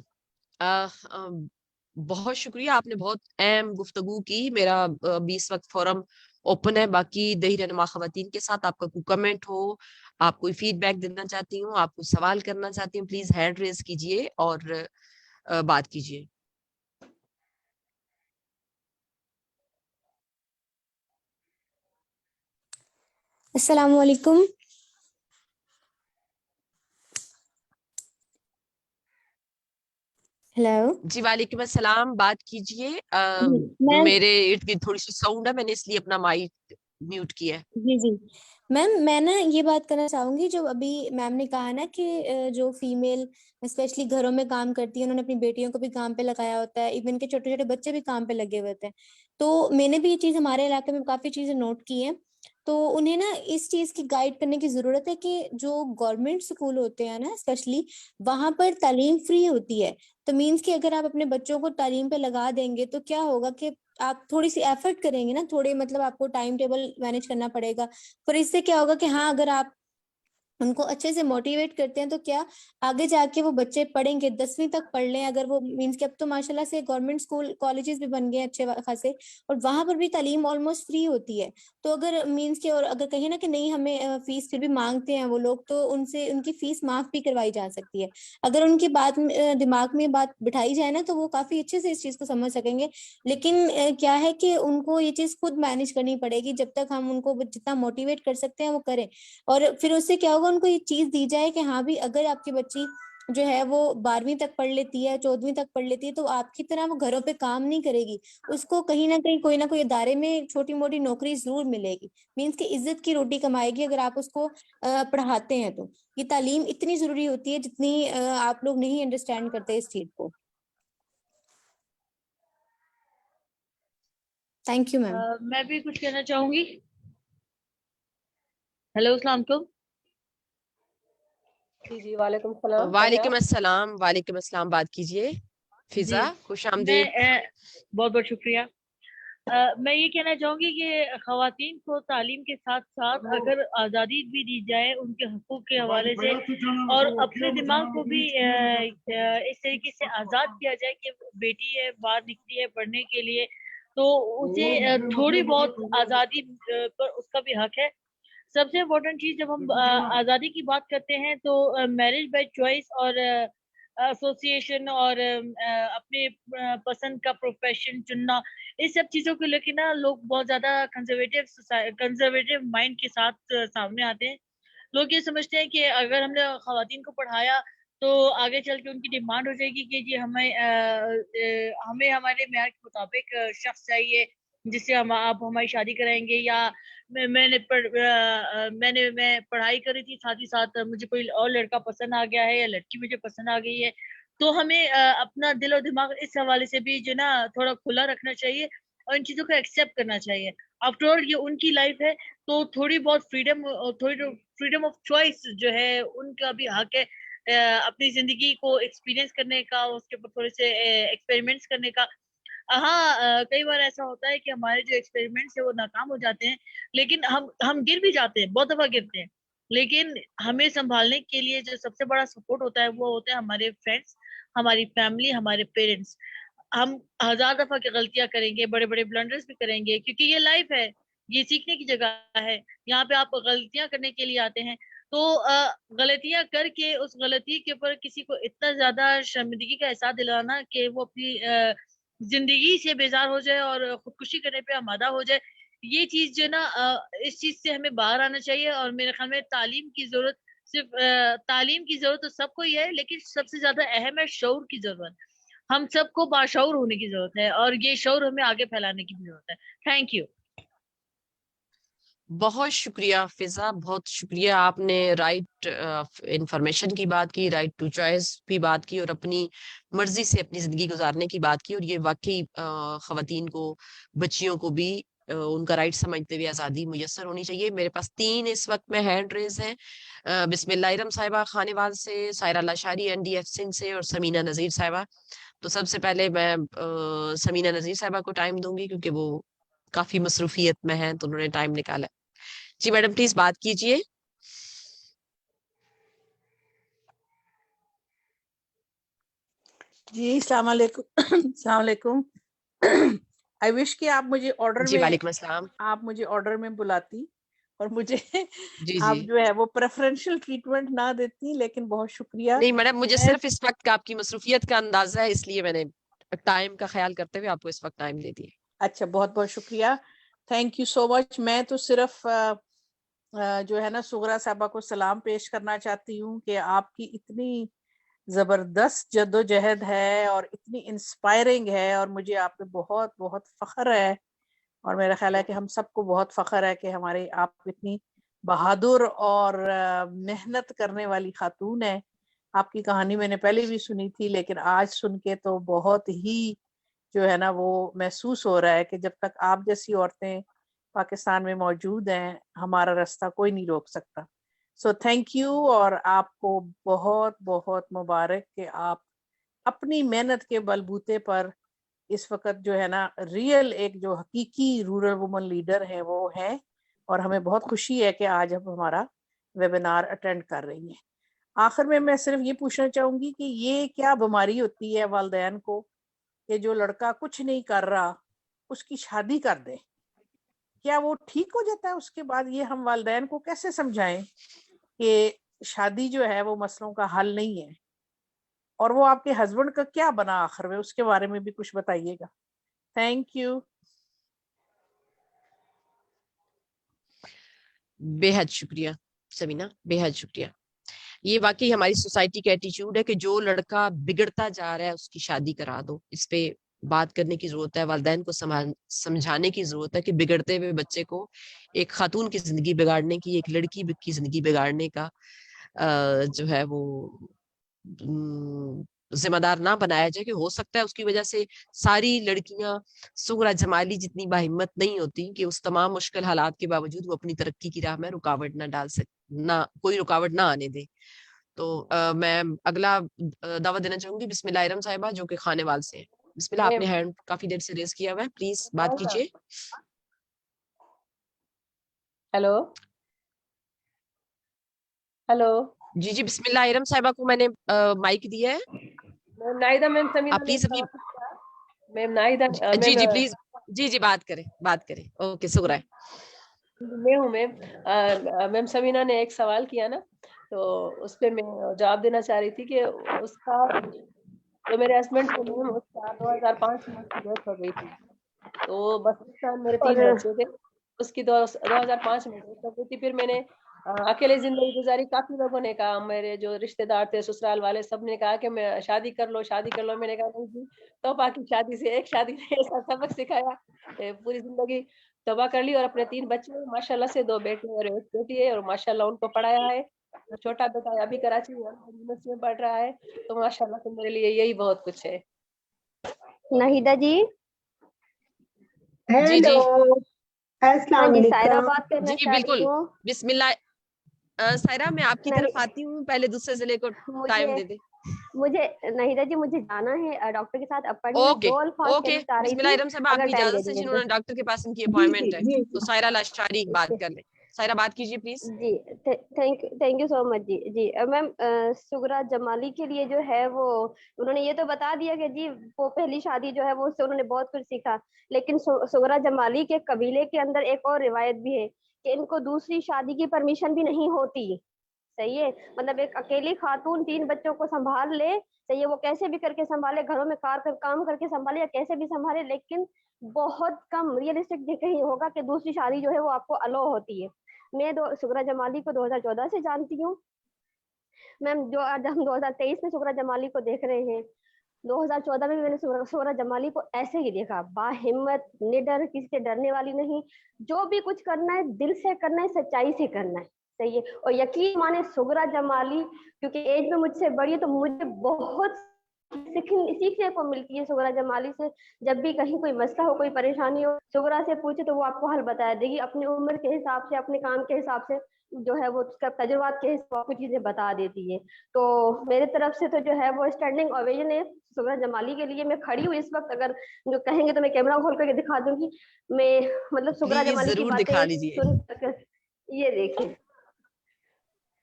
S1: بہت شکریہ, آپ نے بہت اہم گفتگو کی. میرا ابھی اس وقت فورم اوپن ہے باقی دیہی رہنما خواتین کے ساتھ. آپ کا کوئی کمنٹ ہو, آپ کوئی فیڈ بیک دینا چاہتی ہوں, آپ کوئی سوال کرنا چاہتی ہوں, پلیز ہینڈ ریز کیجئے اور بات کیجئے.
S3: السلام علیکم. ہیلو
S1: جی وعلیکم السلام, بات کیجئے.
S3: میم.
S1: میرے ارد گرد تھوڑی سی ساؤنڈ ہے, میں نے اس لیے اپنا مائک میوٹ کیا ہے.
S3: جی جی میم, میں نا یہ بات کرنا چاہوں گی, جو ابھی میم نے کہا نا کہ جو فیمیل اسپیشلی گھروں میں کام کرتی ہیں, انہوں نے اپنی بیٹیوں کو بھی کام پہ لگایا ہوتا ہے, ایون کے چھوٹے چھوٹے بچے بھی کام پہ لگے ہوئے ہوتے ہیں. تو میں نے بھی یہ چیز ہمارے علاقے میں کافی چیزیں نوٹ کی ہیں. تو انہیں نا اس چیز کی گائیڈ کرنے کی ضرورت ہے کہ جو گورنمنٹ اسکول ہوتے ہیں نا اسپیشلی, وہاں پر تعلیم فری ہوتی ہے. تو مینس کہ اگر آپ اپنے بچوں کو تعلیم پہ لگا دیں گے تو کیا ہوگا کہ آپ تھوڑی سی ایفرٹ کریں گے نا, تھوڑے مطلب آپ کو ٹائم ٹیبل مینج کرنا پڑے گا. پھر اس سے کیا ہوگا کہ ہاں اگر آپ ان کو اچھے سے موٹیویٹ کرتے ہیں تو کیا آگے جا کے وہ بچے پڑھیں گے, 10ویں تک پڑھ لیں اگر وہ, مینس کہ اب تو ماشاءاللہ سے گورنمنٹ اسکول کالجز بھی بن گئے اچھے خاصے, اور وہاں پر بھی تعلیم آلموسٹ فری ہوتی ہے. تو اگر مینس کہ, اور اگر کہیں نا کہ نہیں ہمیں فیس پھر بھی مانگتے ہیں وہ لوگ, تو ان سے ان کی فیس معاف بھی کروائی جا سکتی ہے. اگر ان کی بات دماغ میں بات بٹھائی جائے نا, تو وہ کافی اچھے سے اس چیز کو سمجھ سکیں گے. لیکن کیا ہے کہ ان کو یہ چیز خود مینج کرنی پڑے گی. جب تک ہم ان کو جتنا موٹیویٹ کر سکتے ہیں وہ کریں, اور پھر اس سے کیا ہوگا, ان کو یہ چیز دی جائے کہ ہاں بھی اگر آپ کی بچی جو ہے وہ 12ویں تک پڑھ لیتی ہے, 14ویں تک پڑھ لیتی ہے, تو آپ کی طرح وہ گھروں پہ کام نہیں کرے گی. اس کو کہیں نہ کہیں کوئی نہ کوئی ادارے میں چھوٹی موٹی نوکری ضرور ملے گی, مینس کہ عزت کی روٹی کمائے گی اگر آپ اس کو پڑھاتے ہیں. تو یہ تعلیم اتنی ضروری ہوتی ہے جتنی آپ لوگ نہیں انڈرسٹینڈ کرتے اس چیز کو. Thank you ma'am.
S4: میں بھی کچھ کہنا چاہوں گی. ہیلو السلام علیکم.
S2: جی جی وعلیکم السلام.
S1: وعلیکم السلام. وعلیکم السلام, بات کیجئے. فضا, خوش آمدید.
S4: میں بہت بہت شکریہ. میں یہ کہنا چاہوں گی کہ خواتین کو تعلیم کے ساتھ ساتھ اگر آزادی بھی دی جائے ان کے حقوق کے حوالے سے, اور اپنے دماغ کو بھی اس طریقے سے آزاد کیا جائے کہ بیٹی ہے باہر نکلی ہے پڑھنے کے لیے, تو اسے تھوڑی بہت آزادی پر اس کا بھی حق ہے. سب سے امپورٹنٹ چیز جب ہم آزادی کی بات کرتے ہیں تو میرج بائی چوائس اور ایسوسیشن اور اپنے پسند کا پروفیشن چننا، اس سب چیزوں کو لے کے نا لوگ بہت زیادہ کنزرویٹو مائنڈ کے ساتھ سامنے آتے ہیں. لوگ یہ سمجھتے ہیں کہ اگر ہم نے خواتین کو پڑھایا تو آگے چل کے ان کی ڈیمانڈ ہو جائے گی کہ جی ہمیں ہمارے معیار کے مطابق شخص چاہیے جس سے آپ ہماری شادی کرائیں گے، یا میں پڑھائی کری تھی ساتھ ہی ساتھ مجھے کوئی اور لڑکا پسند آ گیا ہے یا لڑکی مجھے پسند آ گئی ہے. تو ہمیں اپنا دل و دماغ اس حوالے سے بھی جو نا تھوڑا کھلا رکھنا چاہیے اور ان چیزوں کو ایکسیپٹ کرنا چاہیے. آفٹر آل یہ ان کی لائف ہے، تو تھوڑی بہت فریڈم آف چوائس جو ہے ان کا بھی حق ہے اپنی زندگی کو ایکسپیرینس کرنے کا، اس کے اوپر تھوڑے سے ایکسپیریمنٹس کرنے کا. ہاں کئی بار ایسا ہوتا ہے کہ ہمارے جو ایکسپیریمنٹس ہیں وہ ناکام ہو جاتے ہیں، لیکن ہم گر بھی جاتے ہیں، بہت دفعہ گرتے ہیں، لیکن ہمیں سنبھالنے کے لیے جو سب سے بڑا سپورٹ ہوتا ہے وہ ہوتا ہے ہمارے فرینڈس، ہماری فیملی، ہمارے پیرنٹس. ہم ہزار دفعہ کی غلطیاں کریں گے، بڑے بڑے بلنڈرز بھی کریں گے، کیونکہ یہ لائف ہے، یہ سیکھنے کی جگہ ہے. یہاں پہ آپ غلطیاں کرنے کے لیے آتے ہیں، تو غلطیاں کر کے اس غلطی کے اوپر کسی کو اتنا زیادہ شرمندگی کا احساس دلانا کہ وہ اپنی زندگی سے بیزار ہو جائے اور خودکشی کرنے پہ آمادہ ہو جائے، یہ چیز جو ہے نا اس چیز سے ہمیں باہر آنا چاہیے. اور میرے خیال میں تعلیم کی ضرورت، صرف تعلیم کی ضرورت تو سب کو ہی ہے، لیکن سب سے زیادہ اہم ہے شعور کی ضرورت. ہم سب کو باشعور ہونے کی ضرورت ہے اور یہ شعور ہمیں آگے پھیلانے کی بھی ضرورت ہے. Thank you.
S1: بہت شکریہ فضا، بہت شکریہ. آپ نے رائٹ انفارمیشن کی بات کی، رائٹ ٹو چوائس بھی بات کی، اور اپنی مرضی سے اپنی زندگی گزارنے کی بات کی. اور یہ واقعی خواتین کو، بچیوں کو بھی ان کا رائٹ سمجھتے ہوئے آزادی میسر ہونی چاہیے. میرے پاس 3 اس وقت میں ہینڈ ریز ہیں. بسم اللہ ارم صاحبہ خانیوال سے، سائرہ لاشاری NDF سندھ سے، اور سمینہ نذیر صاحبہ. تو سب سے پہلے میں سمینہ نذیر صاحبہ کو ٹائم دوں گی کیونکہ وہ کافی مصروفیت میں ہیں تو انہوں نے ٹائم نکالا. جی میڈم پلیز بات کیجئے.
S5: جی السلام علیکم. السلام علیکم. آئی وش کہ آپ مجھے آرڈر
S1: جی
S5: میں،
S1: وعلیکم السلام.
S5: آپ مجھے آرڈر میں بلاتی اور مجھے
S1: جی
S5: آپ
S1: جی
S5: جو ہے وہ پریفرنشل ٹریٹمنٹ نہ دیتی، لیکن بہت شکریہ.
S1: نہیں میڈم، مجھے
S5: میں
S1: صرف اس وقت کا آپ کی مصروفیت کا اندازہ ہے، اس لیے میں نے ٹائم کا خیال کرتے ہوئے آپ کو اس وقت ٹائم دے دیا.
S5: اچھا، بہت بہت شکریہ، تھینک یو سو مچ. میں تو صرف جو ہے نا صغرا صاحبہ کو سلام پیش کرنا چاہتی ہوں کہ آپ کی اتنی زبردست جد و جہد ہے اور اتنی انسپائرنگ ہے، اور مجھے آپ پہ بہت بہت فخر ہے. اور میرا خیال ہے کہ ہم سب کو بہت فخر ہے کہ ہمارے آپ اتنی بہادر اور محنت کرنے والی خاتون ہے. آپ کی کہانی میں نے پہلے بھی سنی تھی، لیکن آج سن کے تو بہت ہی جو ہے نا وہ محسوس ہو رہا ہے کہ جب تک آپ جیسی عورتیں پاکستان میں موجود ہیں ہمارا راستہ کوئی نہیں روک سکتا. سو تھینک یو، اور آپ کو بہت بہت مبارک کہ آپ اپنی محنت کے بلبوتے پر اس وقت جو ہے نا ریئل ایک جو حقیقی رورل وومن لیڈر ہے وہ ہے. اور ہمیں بہت خوشی ہے کہ آج اب ہمارا ویبینار اٹینڈ کر رہی ہیں. آخر میں صرف یہ پوچھنا چاہوں گی کہ یہ کیا بیماری ہوتی ہے والدین کو کہ جو لڑکا کچھ نہیں کر رہا اس کی شادی کر دے؟ کیا وہ ٹھیک ہو جاتا ہے اس کے بعد؟ یہ ہم والدین کو کیسے سمجھائیں کہ شادی جو ہے وہ مسئلوں کا حل نہیں ہے؟ اور وہ آپ کے ہسبینڈ کا کیا بنا آخر میں، اس کے بارے میں بھی کچھ بتائیے گا. Thank you.
S1: بے حد شکریہ سمینہ، بے حد شکریہ. یہ واقعی ہماری سوسائٹی کا ایٹیچیوڈ ہے کہ جو لڑکا بگڑتا جا رہا ہے اس کی شادی کرا دو. اس پہ بات کرنے کی ضرورت ہے، والدین کو سمجھانے کی ضرورت ہے کہ بگڑتے ہوئے بچے کو ایک خاتون کی زندگی بگاڑنے کی، ایک لڑکی کی زندگی بگاڑنے کا جو ہے وہ ذمہ دار نہ بنایا جائے. کہ ہو سکتا ہے اس کی وجہ سے ساری لڑکیاں صغرا جمالی جتنی باہمت نہیں ہوتی کہ اس تمام مشکل حالات کے باوجود وہ اپنی ترقی کی راہ میں رکاوٹ نہ ڈال نہ کوئی رکاوٹ نہ آنے دے. تو میں اگلا دعوت دینا چاہوں گی بسم اللہ ارم صاحبہ جو کہ خانے وال سے ہیں. بسم اللہ، آپ نے ہینڈ کافی دیر سے ریز کیا ہوا ہے، پلیز بات کیجیے.
S2: Hello hello.
S1: جی جی بسم اللہ ارم صاحبہ کو میں نے مائک دیا ہے.
S2: میم نائدہ میم سمینا
S1: آپ پلیز ابھی
S2: میم نائدہ
S1: جی جی پلیز جی جی بات کریں. اوکے سغرا.
S2: میں ہوں میم سمینا نے ایک سوال کیا نا, تو اس پہ میں جواب دینا چاہ رہی تھی کہ اس کا جو میرے ہسبینڈ کو میم اس کا 2005 میں اس کی ڈیتھ ہو گئی تھی. تو بس اس ٹائم میرے 3 بچے تھے. اس کی 2005 میں ڈیتھ ہو گئی تھی. پھر میں نے اکیلے زندگی گزاری. کافی لوگوں نے کہا, میرے جو رشتے دار تھے, سسرال والے, سب نے کہا کہ میں شادی کر لو. میں نے کہا نہیں جی, توبہ کی شادی سے, ایک شادی نے ایسا سبق سکھایا, پوری زندگی توبہ کر لی. اور اپنے 3 بچے ماشاءاللہ سے, 2 بیٹے اور 1 بیٹی ہے, اور ماشاءاللہ ان کو پڑھایا ہے. چھوٹا بیٹا ابھی کراچی یونیورسٹی میں پڑھ رہا ہے. تو ماشاءاللہ سے میرے لیے یہی بہت کچھ ہے.
S6: ناہیدہ جی.
S1: ہیلو
S6: السلام علیکم. سائرہ بات کرنا
S1: جی
S6: چاہ
S1: بالکل,
S6: رہی ہوں.
S1: بسم اللہ. سائرہ میں آپ کی طرف آتی ہوں, پہلے دوسرے ضلع کو ٹائم دے دیں.
S6: مجھے ناہیدہ جی مجھے جانا ہے ڈاکٹر کے ساتھ اپائنٹمنٹ. 2 الفاظ کہنا چاہ رہی
S1: بسم اللہ
S6: تھی,
S1: الرحمن صاحب, آپ
S6: اگر
S1: کی
S6: ٹائم دے
S1: اجازت سے,
S6: دیجیے
S1: جنہوں
S6: تو.
S1: نے ڈاکٹر کے پاس ان کی اپوائنٹمنٹ ہے, تو سائرہ لاشاری بات کر لیں. سائرہ بات کیجیے پلیز.
S6: جی تھینک یو سو مچ. جی میم سغرا جمالی کے لیے جو ہے وہ انہوں نے یہ تو بتا دیا کہ جی وہ پہلی شادی جو ہے وہ اس سے انہوں نے بہت کچھ سیکھا. لیکن سغرا جمالی کے قبیلے کے اندر ایک اور روایت بھی ہے کہ ان کو دوسری شادی کی پرمیشن بھی نہیں ہوتی. صحیح ہے, مطلب ایک اکیلی خاتون 3 بچوں کو سنبھال لے, صحیح ہے, وہ کیسے بھی کر کے سنبھالے, گھروں میں کام کر کے سنبھالے, یا کیسے بھی سنبھالے, لیکن بہت کم ریئلسٹک کہیں ہوگا کہ دوسری شادی جو ہے وہ آپ کو الاؤ ہوتی ہے. میں سغرا جمالی کو 2014 سے جانتی ہوں میم. جو آج ہم 2023 میں سغرا جمالی کو دیکھ رہے ہیں, 2014 میں نے سغرا جمالی کو ایسے ہی دیکھا, با ہمت, نڈر, کسی سے ڈرنے والی نہیں. جو بھی کچھ کرنا ہے دل سے کرنا ہے, سچائی سے کرنا ہے. صحیح ہے. اور یقین مانے سغرا جمالی کیونکہ ایج میں مجھ سے بڑی ہے, تو مجھے بہت سیکھنے کو ملتی ہے سغرا جمالی سے. جب بھی کہیں کوئی مسئلہ ہو, کوئی پریشانی ہو, سغرا سے پوچھے تو وہ آپ کو حل بتا دے گی. اپنی عمر کے حساب سے, اپنے کام کے حساب سے جو ہے وہ اس کا تجربات کے حساب سے چیزیں بتا دیتی ہے. تو میرے طرف سے تو جو ہے وہ اسٹینڈنگ اوویشن ہے سغرا جمالی کے لیے. میں کھڑی ہوں اس وقت, اگر جو کہیں گے تو میں کیمرہ کھول کر کے دکھا دوں گی. میں مطلب سغرا
S1: پلیز
S6: جمالی کی
S1: ضرور
S6: باتیں
S1: دکھا دیجیے.
S6: سن کر, یہ دیکھیں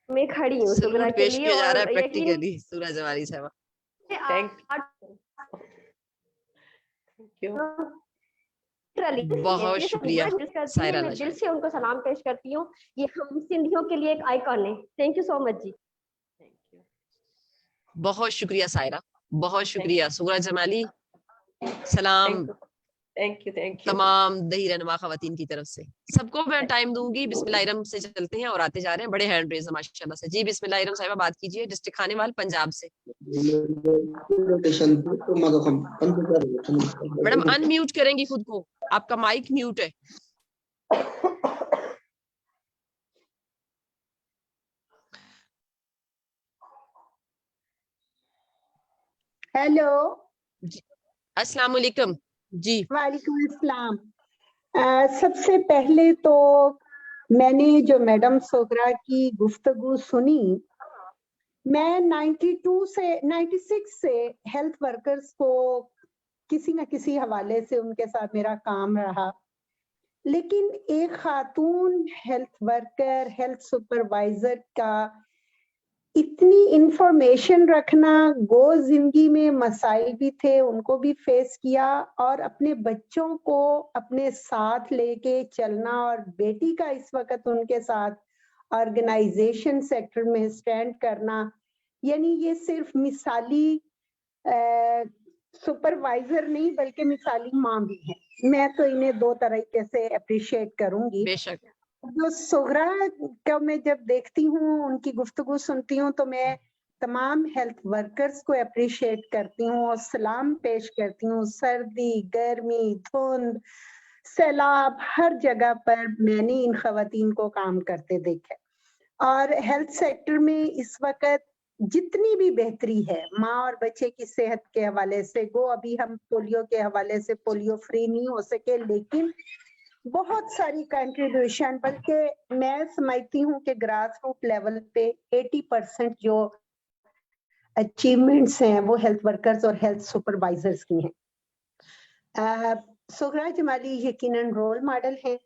S6: میں کھڑی ہوں سغرا
S1: سلوٹ
S6: کے
S1: پیش
S6: لیے.
S1: کیا جا رہا
S6: اور
S1: ہے
S6: یقین
S1: پریکٹیکلی سغرا جمالی صاحبہ. بہت شکریہ سائرہ
S6: میں دل سے ان کو سلام پیش کرتی ہوں. یہ ہم سندھیوں کے لیے ایک آئیکن ہے. تھینک یو سو مچ جی.
S1: بہت شکریہ سائرہ, بہت شکریہ. سغرا جمالی سلام
S2: تھینک یو.
S1: تمام دہی رہنما خواتین کی طرف سے. سب کو میں ٹائم دوں گی. بسم اللہ الرحمن سے چلتے ہیں اور آتے جا رہے ہیں. بڑے ہینڈ ریز ماشاءاللہ سے. جی بسم اللہ الرحمن صاحبہ بات کیجیے, ڈسٹرکٹ خانیوال پنجاب سے. میڈم ان میوٹ کریں گی خود کو, آپ کا مائک میوٹ ہے.
S7: ہیلو
S1: السلام علیکم. جی
S7: وعلیکم السلام. سب سے پہلے تو میں نے جو میڈم سغرا کی گفتگو سنی, میں 96 سے ہیلتھ ورکرز کو کسی نہ کسی حوالے سے ان کے ساتھ میرا کام رہا. لیکن ایک خاتون ہیلتھ ورکر, ہیلتھ سپروائزر کا اتنی انفارمیشن رکھنا, گو زندگی میں مسائل بھی تھے, ان کو بھی فیس کیا, اور اپنے بچوں کو اپنے ساتھ لے کے چلنا, اور بیٹی کا اس وقت ان کے ساتھ آرگنائزیشن سیکٹر میں سٹینڈ کرنا, یعنی یہ صرف مثالی سپروائزر نہیں بلکہ مثالی ماں بھی ہے. میں تو انہیں 2 طریقے سے اپریشیٹ کروں گی.
S1: بے شک.
S7: جو سغرا کو میں جب دیکھتی ہوں, ان کی گفتگو سنتی ہوں, تو میں تمام ہیلتھ ورکرز کو اپریشیٹ کرتی ہوں اور سلام پیش کرتی ہوں. سردی, گرمی, دھند, سیلاب, ہر جگہ پر میں نے ان خواتین کو کام کرتے دیکھا. اور ہیلتھ سیکٹر میں اس وقت جتنی بھی بہتری ہے ماں اور بچے کی صحت کے حوالے سے, گو ابھی ہم پولیو کے حوالے سے پولیو فری نہیں ہو سکے, لیکن بہت ساری کنٹریبیوشن, بلکہ میں سمجھتی ہوں کہ گراس روٹ لیول پہ 80% جو اچیومنٹس ہیں وہ ہیلتھ ورکرز اور ہیلتھ سپروائزرز کی ہیں. سغرا جمالی یقیناً رول ماڈل ہے.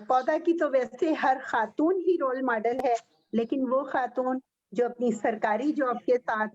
S7: پودا کی تو ویسے ہر خاتون ہی رول ماڈل ہے, لیکن وہ خاتون جو اپنی سرکاری جاب کے ساتھ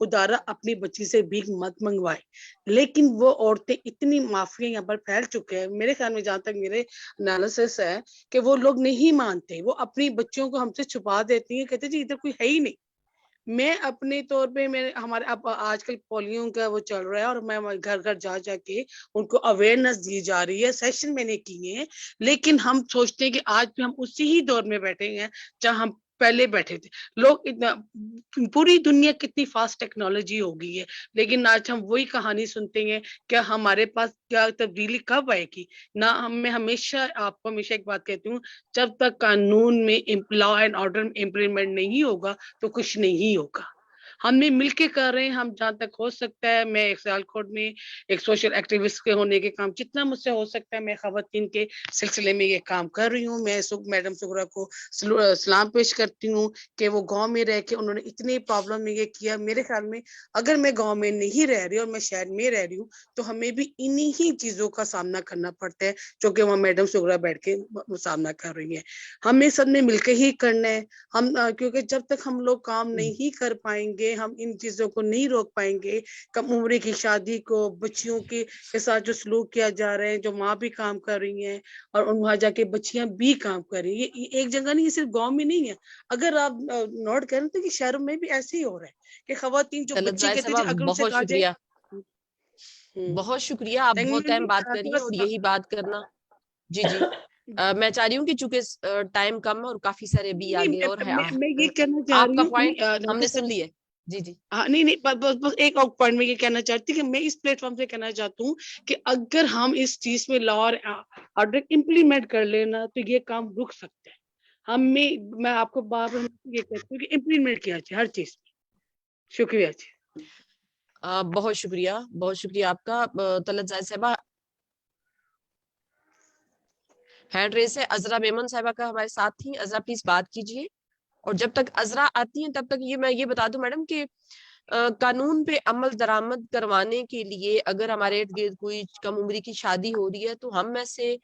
S8: خدارا اپنی بچی سے بھیک مت منگوائے. لیکن وہ عورتیں اتنی معافیا یہاں پر پھیل چکے ہیں میرے خیال میں جہاں تک میرے انالیسس ہے کہ وہ لوگ نہیں مانتے, وہ اپنی بچیوں کو ہم سے چھپا دیتی ہیں, کہتے جی ادھر کوئی ہے ہی نہیں. میں اپنے طور پہ میں ہمارے اب آج کل پولیو کا وہ چل رہا ہے اور میں گھر گھر جا جا کے ان کو اویئرنیس دی جا رہی ہے, سیشن میں نے کیے ہیں, لیکن ہم سوچتے ہیں کہ آج بھی ہم اسی ہی دور میں بیٹھے ہیں جہاں ہم پہلے بیٹھے تھے. لوگ اتنا پوری دنیا کتنی فاسٹ ٹیکنالوجی ہو گئی ہے, لیکن آج ہم وہی کہانی سنتے ہیں کیا ہمارے پاس کیا تبدیلی کب آئے گی. نہ میں ہمیشہ آپ کو ہمیشہ ایک بات کہتی ہوں, جب تک قانون میں لا اینڈ آرڈر امپلیمنٹ نہیں ہوگا تو کچھ نہیں ہوگا. ہم نے مل کے کر رہے ہیں, ہم جہاں تک ہو سکتا ہے, میں ایک سیال کوٹ میں ایک سوشل ایکٹیوسٹ کے ہونے کے کام جتنا مجھ سے ہو سکتا ہے میں خواتین کے سلسلے میں یہ کام کر رہی ہوں. میں میڈم سغرا کو سلام پیش کرتی ہوں کہ وہ گاؤں میں رہ کے انہوں نے اتنی پرابلم میں یہ کیا. میرے خیال میں اگر میں گاؤں میں نہیں رہ رہی اور میں شہر میں رہ رہی ہوں تو ہمیں بھی انہی ہی چیزوں کا سامنا کرنا پڑتا ہے جو کہ وہاں میڈم سغرا بیٹھ کے سامنا کر رہی ہیں. ہمیں سب نے مل کے ہی کرنا ہے. ہم کیونکہ جب تک ہم لوگ کام نہیں کر پائیں گے, ہم ان چیزوں کو نہیں روک پائیں گے, کم عمری کی شادی کو, بچیوں کے ساتھ جو سلوک کیا جا رہا ہے, جو ماں بھی کام کر رہی ہیں اور وہاں جا کے بچیاں بھی کام کر رہی ہیں. یہ ایک جگہ نہیں, یہ صرف گاؤں میں نہیں ہے. اگر آپ نوٹ کریں تو کہ شہروں میں بھی ایسے ہی ہو رہا ہے کہ خواتین جو بچے کہتے ہیں اگر ان سے کہا جائے.
S1: بہت شکریہ, آپ بہت ٹائم بات کر رہی ہیں اور یہی بات کرنا. جی جی میں چاہ رہی ہوں کہ چونکہ ٹائم کم ہے اور کافی سارے بھی آگے اور ہے,
S8: میں یہ کہنا چاہ
S1: آپ
S8: رہی
S1: کا
S8: ہوں
S1: پوائنٹ ہم نے سن لیا. جی جی
S8: نہیں بس ایک اور پوائنٹ میں یہ کہنا چاہتی ہوں کہ میں اس پلیٹ فارم سے کہنا چاہتا ہوں کہ اگر ہم اس چیز میں لا اور آرڈر امپلیمنٹ کر لینا تو یہ کام رک سکتا ہے. میں آپ کو بار بار یہ کہتی ہوں کہ امپلیمنٹ کیا جائے ہر چیز میں. شکریہ جی.
S1: بہت شکریہ آپ کا. طلعت زاہد صاحبہ ہینڈ ریز ہے. عذرا میمن صاحبہ کا ہمارے ساتھ تھی. عذرا پلیز بات کیجیے, اور جب تک عذرا آتی ہیں تب تک میں یہ بتا دوں میڈم کہ قانون پہ عمل درآمد کروانے کے لیے اگر ہمارے ارد گرد کوئی کم عمری کی شادی ہو رہی ہے تو ہم میں سے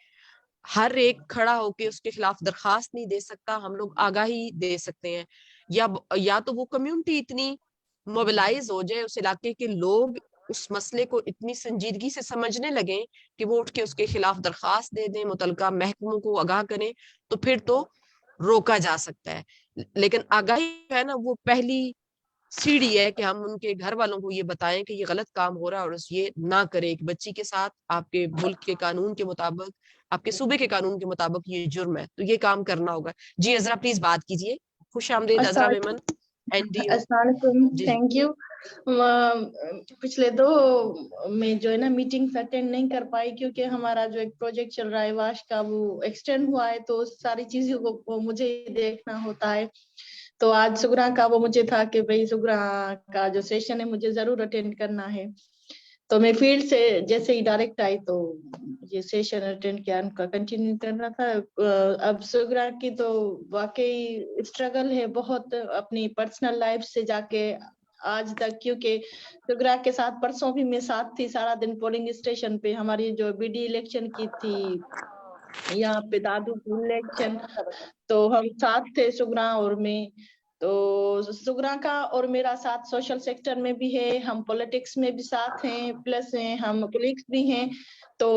S1: ہر ایک کھڑا ہو کے اس کے خلاف درخواست نہیں دے سکتا. ہم لوگ آگاہی دے سکتے ہیں, یا تو وہ کمیونٹی اتنی موبلائز ہو جائے, اس علاقے کے لوگ اس مسئلے کو اتنی سنجیدگی سے سمجھنے لگیں کہ وہ اٹھ کے اس کے خلاف درخواست دے دیں, متعلقہ محکموں کو آگاہ کریں, تو پھر تو روکا جا سکتا ہے. لیکن آگاہی ہے نا, وہ پہلی سیڑھی ہے کہ ہم ان کے گھر والوں کو یہ بتائیں کہ یہ غلط کام ہو رہا ہے اور یہ نہ کرے. ایک بچی کے ساتھ آپ کے ملک کے قانون کے مطابق, آپ کے صوبے کے قانون کے مطابق یہ جرم ہے, تو یہ کام کرنا ہوگا. جی عذرا پلیز بات کیجیے. خوش آمدید عذرا میمن.
S9: السلام علیکم. Thank you. پچھلے 2 میں جو ہے نا میٹنگز اٹینڈ نہیں کر پائی کیونکہ ہمارا جو ایک پروجیکٹ چل رہا ہے واش کا وہ ایکسٹینڈ ہوا ہے, تو ساری چیزوں کو مجھے دیکھنا ہوتا ہے. تو آج سغرا کا وہ مجھے تھا کہ بھائی سغرا کا جو سیشن ہے مجھے ضرور اٹینڈ کرنا ہے, تو میں فیلڈ سے جیسے ہی ڈائریکٹ آئی تو یہ سیشن اٹینڈ کیا, ان کا کنٹینیو کرنا تھا. اب سغرا کی تو واقعی اسٹرگل ہے بہت اپنی پرسنل لائف سے جا کے آج تک, کیونکہ سغرا کے ساتھ پرسوں بھی میں ساتھ تھی سارا دن پولنگ اسٹیشن پہ. ہماری جو بی ڈی الیکشن کی تھی یہاں پہ دادو الیکشن, تو ہم ساتھ تھے سغرا اور میں. تو سغرا کا اور میرا ساتھ سوشل سیکٹر میں بھی ہے, ہم پولیٹکس میں بھی ساتھ ہیں, پلس ہم کولیگس بھی ہیں. تو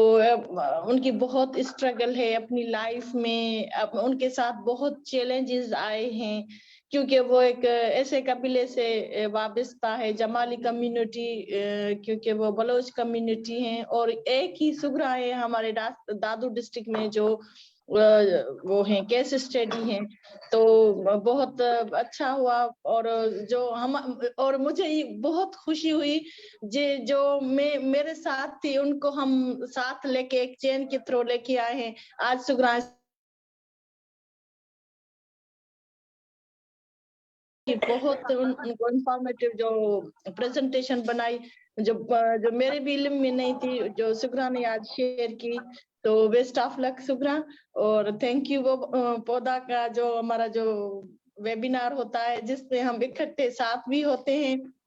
S9: ان کی بہت اسٹرگل ہے اپنی لائف میں, ان کے ساتھ بہت چیلنجز آئے ہیں کیونکہ وہ ایک ایسے قبیلے سے وابستہ ہے, جمالی کمیونٹی, کیونکہ وہ بلوچ کمیونٹی ہیں, اور ایک ہی سغرا ہے ہمارے دادو ڈسٹرکٹ میں جو وہ ہیں کیس اسٹڈی ہیں. تو بہت اچھا ہوا, اور جو اور مجھے بہت خوشی ہوئی جو میرے ساتھ تھی ان کو ہم ساتھ لے کے ایک چین کے تھرو لے کے آئے ہیں. آج سغرا بہت ان کو انفارمیٹیو جو پریزنٹیشن بنائی جو میرے بھی علم میں نہیں تھی, جو سغرا نے آج شیئر کی. تو بیسٹ آف لک سغرا, اور تھینک یو. وہ پودا کا جو ہمارا جو ویبینار ہوتا ہے جس میں ہم اکٹھے ساتھ بھی ہوتے ہیں,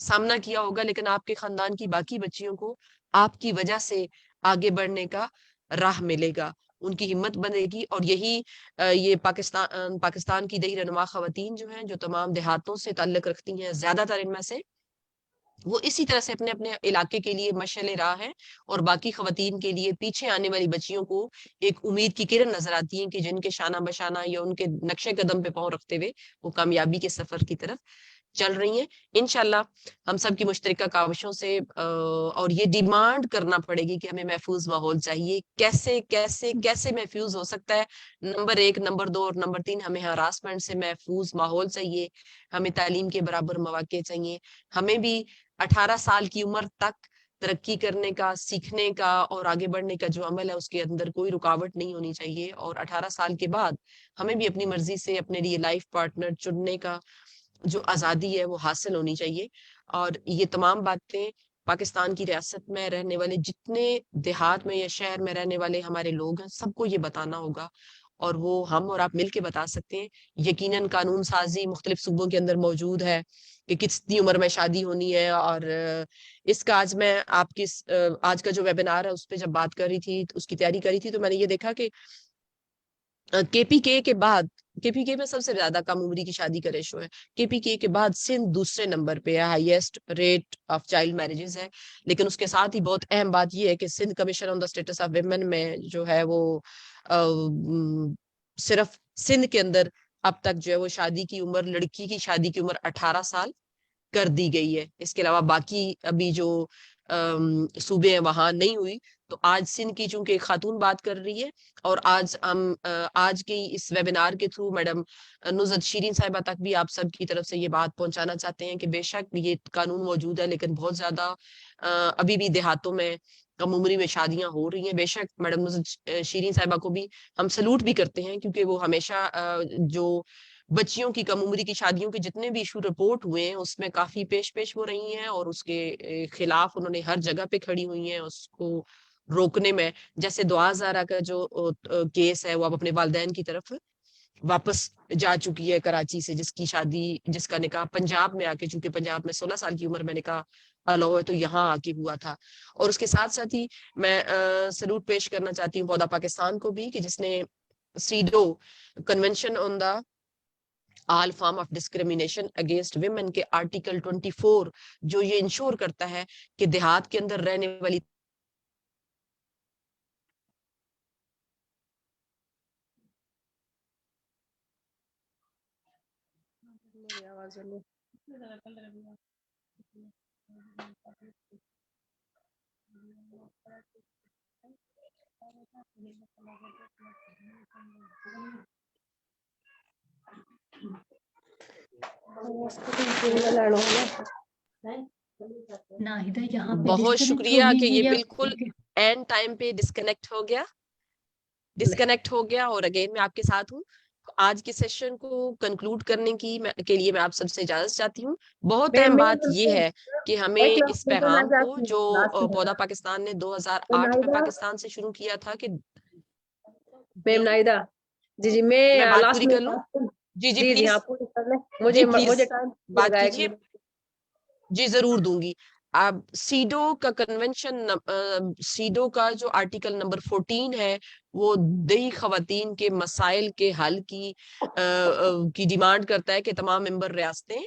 S1: سامنا کیا ہوگا، لیکن آپ کے خاندان کی باقی بچیوں کو آپ کی وجہ سے آگے بڑھنے کا راہ ملے گا، ان کی ہمت بنے گی. اور یہی یہ پاکستان کی دیہی رہنما خواتین جو ہیں، جو تمام دیہاتوں سے تعلق رکھتی ہیں، زیادہ تر ان میں سے وہ اسی طرح سے اپنے اپنے علاقے کے لیے مشعل راہ ہے، اور باقی خواتین کے لیے پیچھے آنے والی بچیوں کو ایک امید کی کرن نظر آتی ہیں کہ جن کے شانہ بشانہ یا ان کے نقشے قدم پہ پاؤں رکھتے ہوئے وہ کامیابی کے سفر کی طرف چل رہی ہیں. انشاءاللہ ہم سب کی مشترکہ کاوشوں سے اور یہ ڈیمانڈ کرنا پڑے گی کہ ہمیں محفوظ ماحول چاہیے. کیسے کیسے کیسے محفوظ ہو سکتا ہے؟ نمبر 1، نمبر 2 اور نمبر 3، ہمیں ہراسمنٹ سے محفوظ ماحول چاہیے، ہمیں تعلیم کے برابر مواقع چاہیے، ہمیں بھی 18 سال کی عمر تک ترقی کرنے کا، سیکھنے کا اور آگے بڑھنے کا جو عمل ہے اس کے اندر کوئی رکاوٹ نہیں ہونی چاہیے. اور 18 سال کے بعد ہمیں بھی اپنی مرضی سے اپنے لیے لائف پارٹنر چننے کا جو آزادی ہے وہ حاصل ہونی چاہیے. اور یہ تمام باتیں پاکستان کی ریاست میں رہنے والے جتنے دیہات میں یا شہر میں رہنے والے ہمارے لوگ ہیں، سب کو یہ بتانا ہوگا، اور وہ ہم اور آپ مل کے بتا سکتے ہیں. یقیناً قانون سازی مختلف صوبوں کے اندر موجود ہے کہ کتنی عمر میں شادی ہونی ہے. اور اس کا آج میں آپ کی آج کا جو ویبینار ہے اس پہ جب بات کر رہی تھی، اس کی تیاری کر رہی تھی، تو میں نے یہ دیکھا کہ کے پی کے کے بعد، کے پی کے میں سب سے زیادہ کم عمری کی شادی کا ریشو ہے. کے پی کے بعد سندھ دوسرے نمبر پہ ہے، highest rate of child marriages ہے. لیکن اس کے ساتھ ہی بہت اہم بات یہ ہے کہ Sindh Commission on the Status of Women میں جو ہے وہ صرف سندھ کے اندر اب تک جو ہے وہ شادی کی عمر، لڑکی کی شادی کی عمر 18 سال کر دی گئی ہے. اس کے علاوہ باقی ابھی جو صوبے ہیں وہاں نہیں ہوئی. تو آج سندھ کی چونکہ ایک خاتون بات کر رہی ہے، اور آج ہم آج کے اس ویبینار کے تھرو میڈم نصرت شیرین صاحبہ تک بھی آپ سب کی طرف سے یہ بات پہنچانا چاہتے ہیں کہ بے شک یہ قانون موجود ہے، لیکن بہت زیادہ ابھی بھی دیہاتوں میں کم عمری میں شادیاں ہو رہی ہیں. بے شک میڈم نصرت شیرین صاحبہ کو بھی ہم سلوٹ بھی کرتے ہیں، کیونکہ وہ ہمیشہ جو بچیوں کی کم عمری کی شادیوں کے جتنے بھی ایشو رپورٹ ہوئے ہیں اس میں کافی پیش ہو رہی ہیں، اور اس کے خلاف انہوں نے ہر جگہ پہ کھڑی ہوئی ہیں اس کو روکنے میں. جیسے دعا زارا کا جو کیس ہے وہ اب اپنے والدین کی طرف واپس جا چکی ہے کراچی سے، جس کی شادی، جس کا نکاح پنجاب میں آ کے، چونکہ پنجاب میں 16 سال کی عمر میں نکاح الاؤ ہے تو یہاں آ کے ہوا تھا. اور اس کے ساتھ ساتھ ہی میں سلوٹ پیش کرنا چاہتی ہوں پودا پاکستان کو بھی، کہ جس نے سیڈو convention on the all form of discrimination against women کے آرٹیکل 24 جو یہ انشور کرتا ہے کہ دیہات کے اندر رہنے والی بہت شکریہ کہ یہ بالکل اینڈ ٹائم پہ ڈسکنیکٹ ہو گیا اور اگین میں آپ کے ساتھ ہوں. آج کے سیشن کو کنکلوڈ کرنے کے لیے میں آپ سب سے اجازت چاہتی ہوں. بہت اہم بات یہ ہے کہ ہمیں اس پیغام کو جو پودا پاکستان نے 2008 میں پاکستان سے شروع کیا تھا کہ
S2: میم نائدہ جی میں
S1: بات پوری کر لوں. جی پلیز
S2: مجھے
S1: بات کیجیے. جی ضرور دوں گی. اب سیڈو کا کنونشن، سیڈو کا جو آرٹیکل نمبر 14 ہے وہ دیہی خواتین کے مسائل کے حل کی ڈیمانڈ کرتا ہے کہ تمام ممبر ریاستیں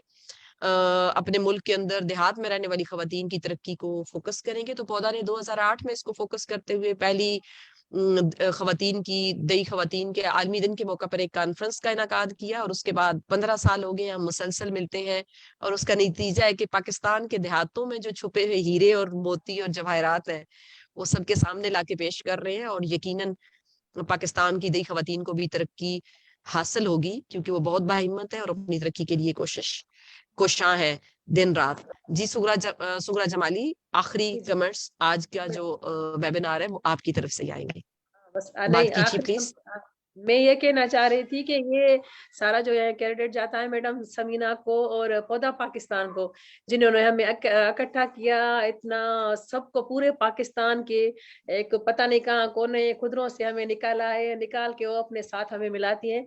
S1: اپنے ملک کے اندر دیہات میں رہنے والی خواتین کی ترقی کو فوکس کریں گے. تو پودا نے 2008 میں اس کو فوکس کرتے ہوئے پہلی خواتین کی، دیہی خواتین کے عالمی دن کے موقع پر ایک کانفرنس کا انعقاد کیا، اور اس کے بعد 15 سال ہو گئے ہم مسلسل ملتے ہیں، اور اس کا نتیجہ ہے کہ پاکستان کے دیہاتوں میں جو چھپے ہوئے ہیرے اور موتی اور جواہرات ہیں وہ سب کے سامنے لا کے پیش کر رہے ہیں. اور یقیناً پاکستان کی دیہی خواتین کو بھی ترقی حاصل ہوگی، کیونکہ وہ بہت باہمت ہے اور اپنی ترقی کے لیے کوشاں ہے دن رات. جی سغرا جمالی، آخری کمنٹس آج کا جو ویبینار ہے وہ آپ کی طرف سے آئیں گے. بات کیجیے پلیز.
S2: میں یہ کہنا چاہ رہی تھی کہ یہ سارا جو ہے کریڈٹ جاتا ہے میڈم سمینا کو اور پودا پاکستان کو، جنہوں نے ہمیں اکٹھا کیا اتنا، سب کو پورے پاکستان کے ایک پتہ نہیں کہاں کونے خدروں سے ہمیں نکالا ہے، نکال کے وہ اپنے ساتھ ہمیں ملاتی ہیں.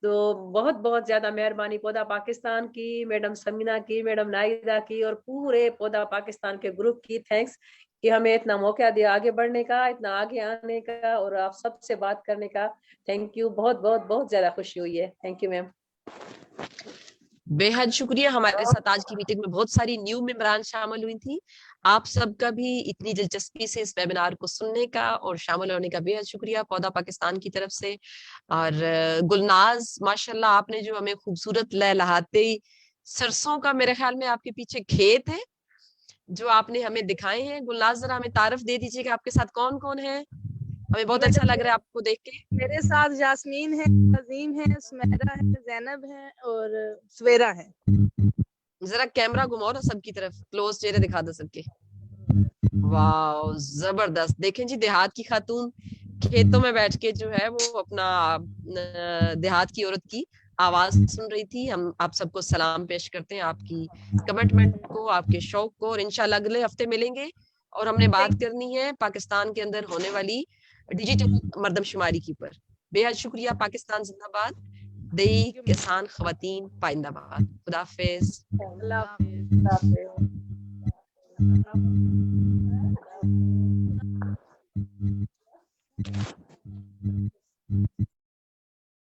S2: تو بہت بہت زیادہ مہربانی پودا پاکستان کی، میڈم سمینا کی، میڈم نائدہ کی، اور پورے پودا پاکستان کے گروپ کی تھینکس کہ ہمیں اتنا موقع دیا آگے بڑھنے کا، اتنا آگے آنے کا، اور آپ سب سے بات کرنے کا. تھینک یو، بہت بہت بہت زیادہ خوشی ہوئی ہے. Thank you ma'am.
S1: بے حد شکریہ. ہمارے ساتھ آج کی میٹنگ میں بہت ساری نیو ممبران شامل ہوئی تھی. آپ سب کا بھی اتنی دلچسپی سے اس ویبینار کو سننے کا اور شامل ہونے کا بے حد شکریہ پودا پاکستان کی طرف سے. اور گلناز ماشاءاللہ آپ نے جو ہمیں خوبصورت لہلہاتے سرسوں کا میرے خیال میں آپ کے پیچھے کھیت ہے جو آپ نے ہمیں دکھائے ہیں. گلناز ذرا ہمیں تعارف دے دیجیے کہ آپ کے ساتھ کون کون ہے. ہمیں بہت اچھا لگ رہا ہے آپ کو دیکھ کے.
S10: میرے ساتھ جاسمین ہے، عظیم ہے، سمیرہ ہے، زینب ہے اور سویرا ہے.
S1: ذرا کیمرہ گھماؤ نا سب کی طرف، کلوز چہرے دکھا دو سب کے. واو زبردست. دیکھیں جی دیہات کی خاتون کھیتوں میں بیٹھ کے جو ہے وہ اپنا دیہات کی عورت کی آواز سن رہی تھی. ہم آپ سب کو سلام پیش کرتے ہیں آپ کی کمٹمنٹ کو، آپ کے شوق کو، اور انشاءاللہ اگلے ہفتے ملیں گے اور ہم نے بات کرنی ہے پاکستان کے اندر ہونے والی ڈیجیٹل مردم شماری کی پر. بے حد شکریہ. پاکستان زندہ باد. دیہی کسان خواتین پائندہ باد. خدا حافظ.
S10: اللہ حافظ.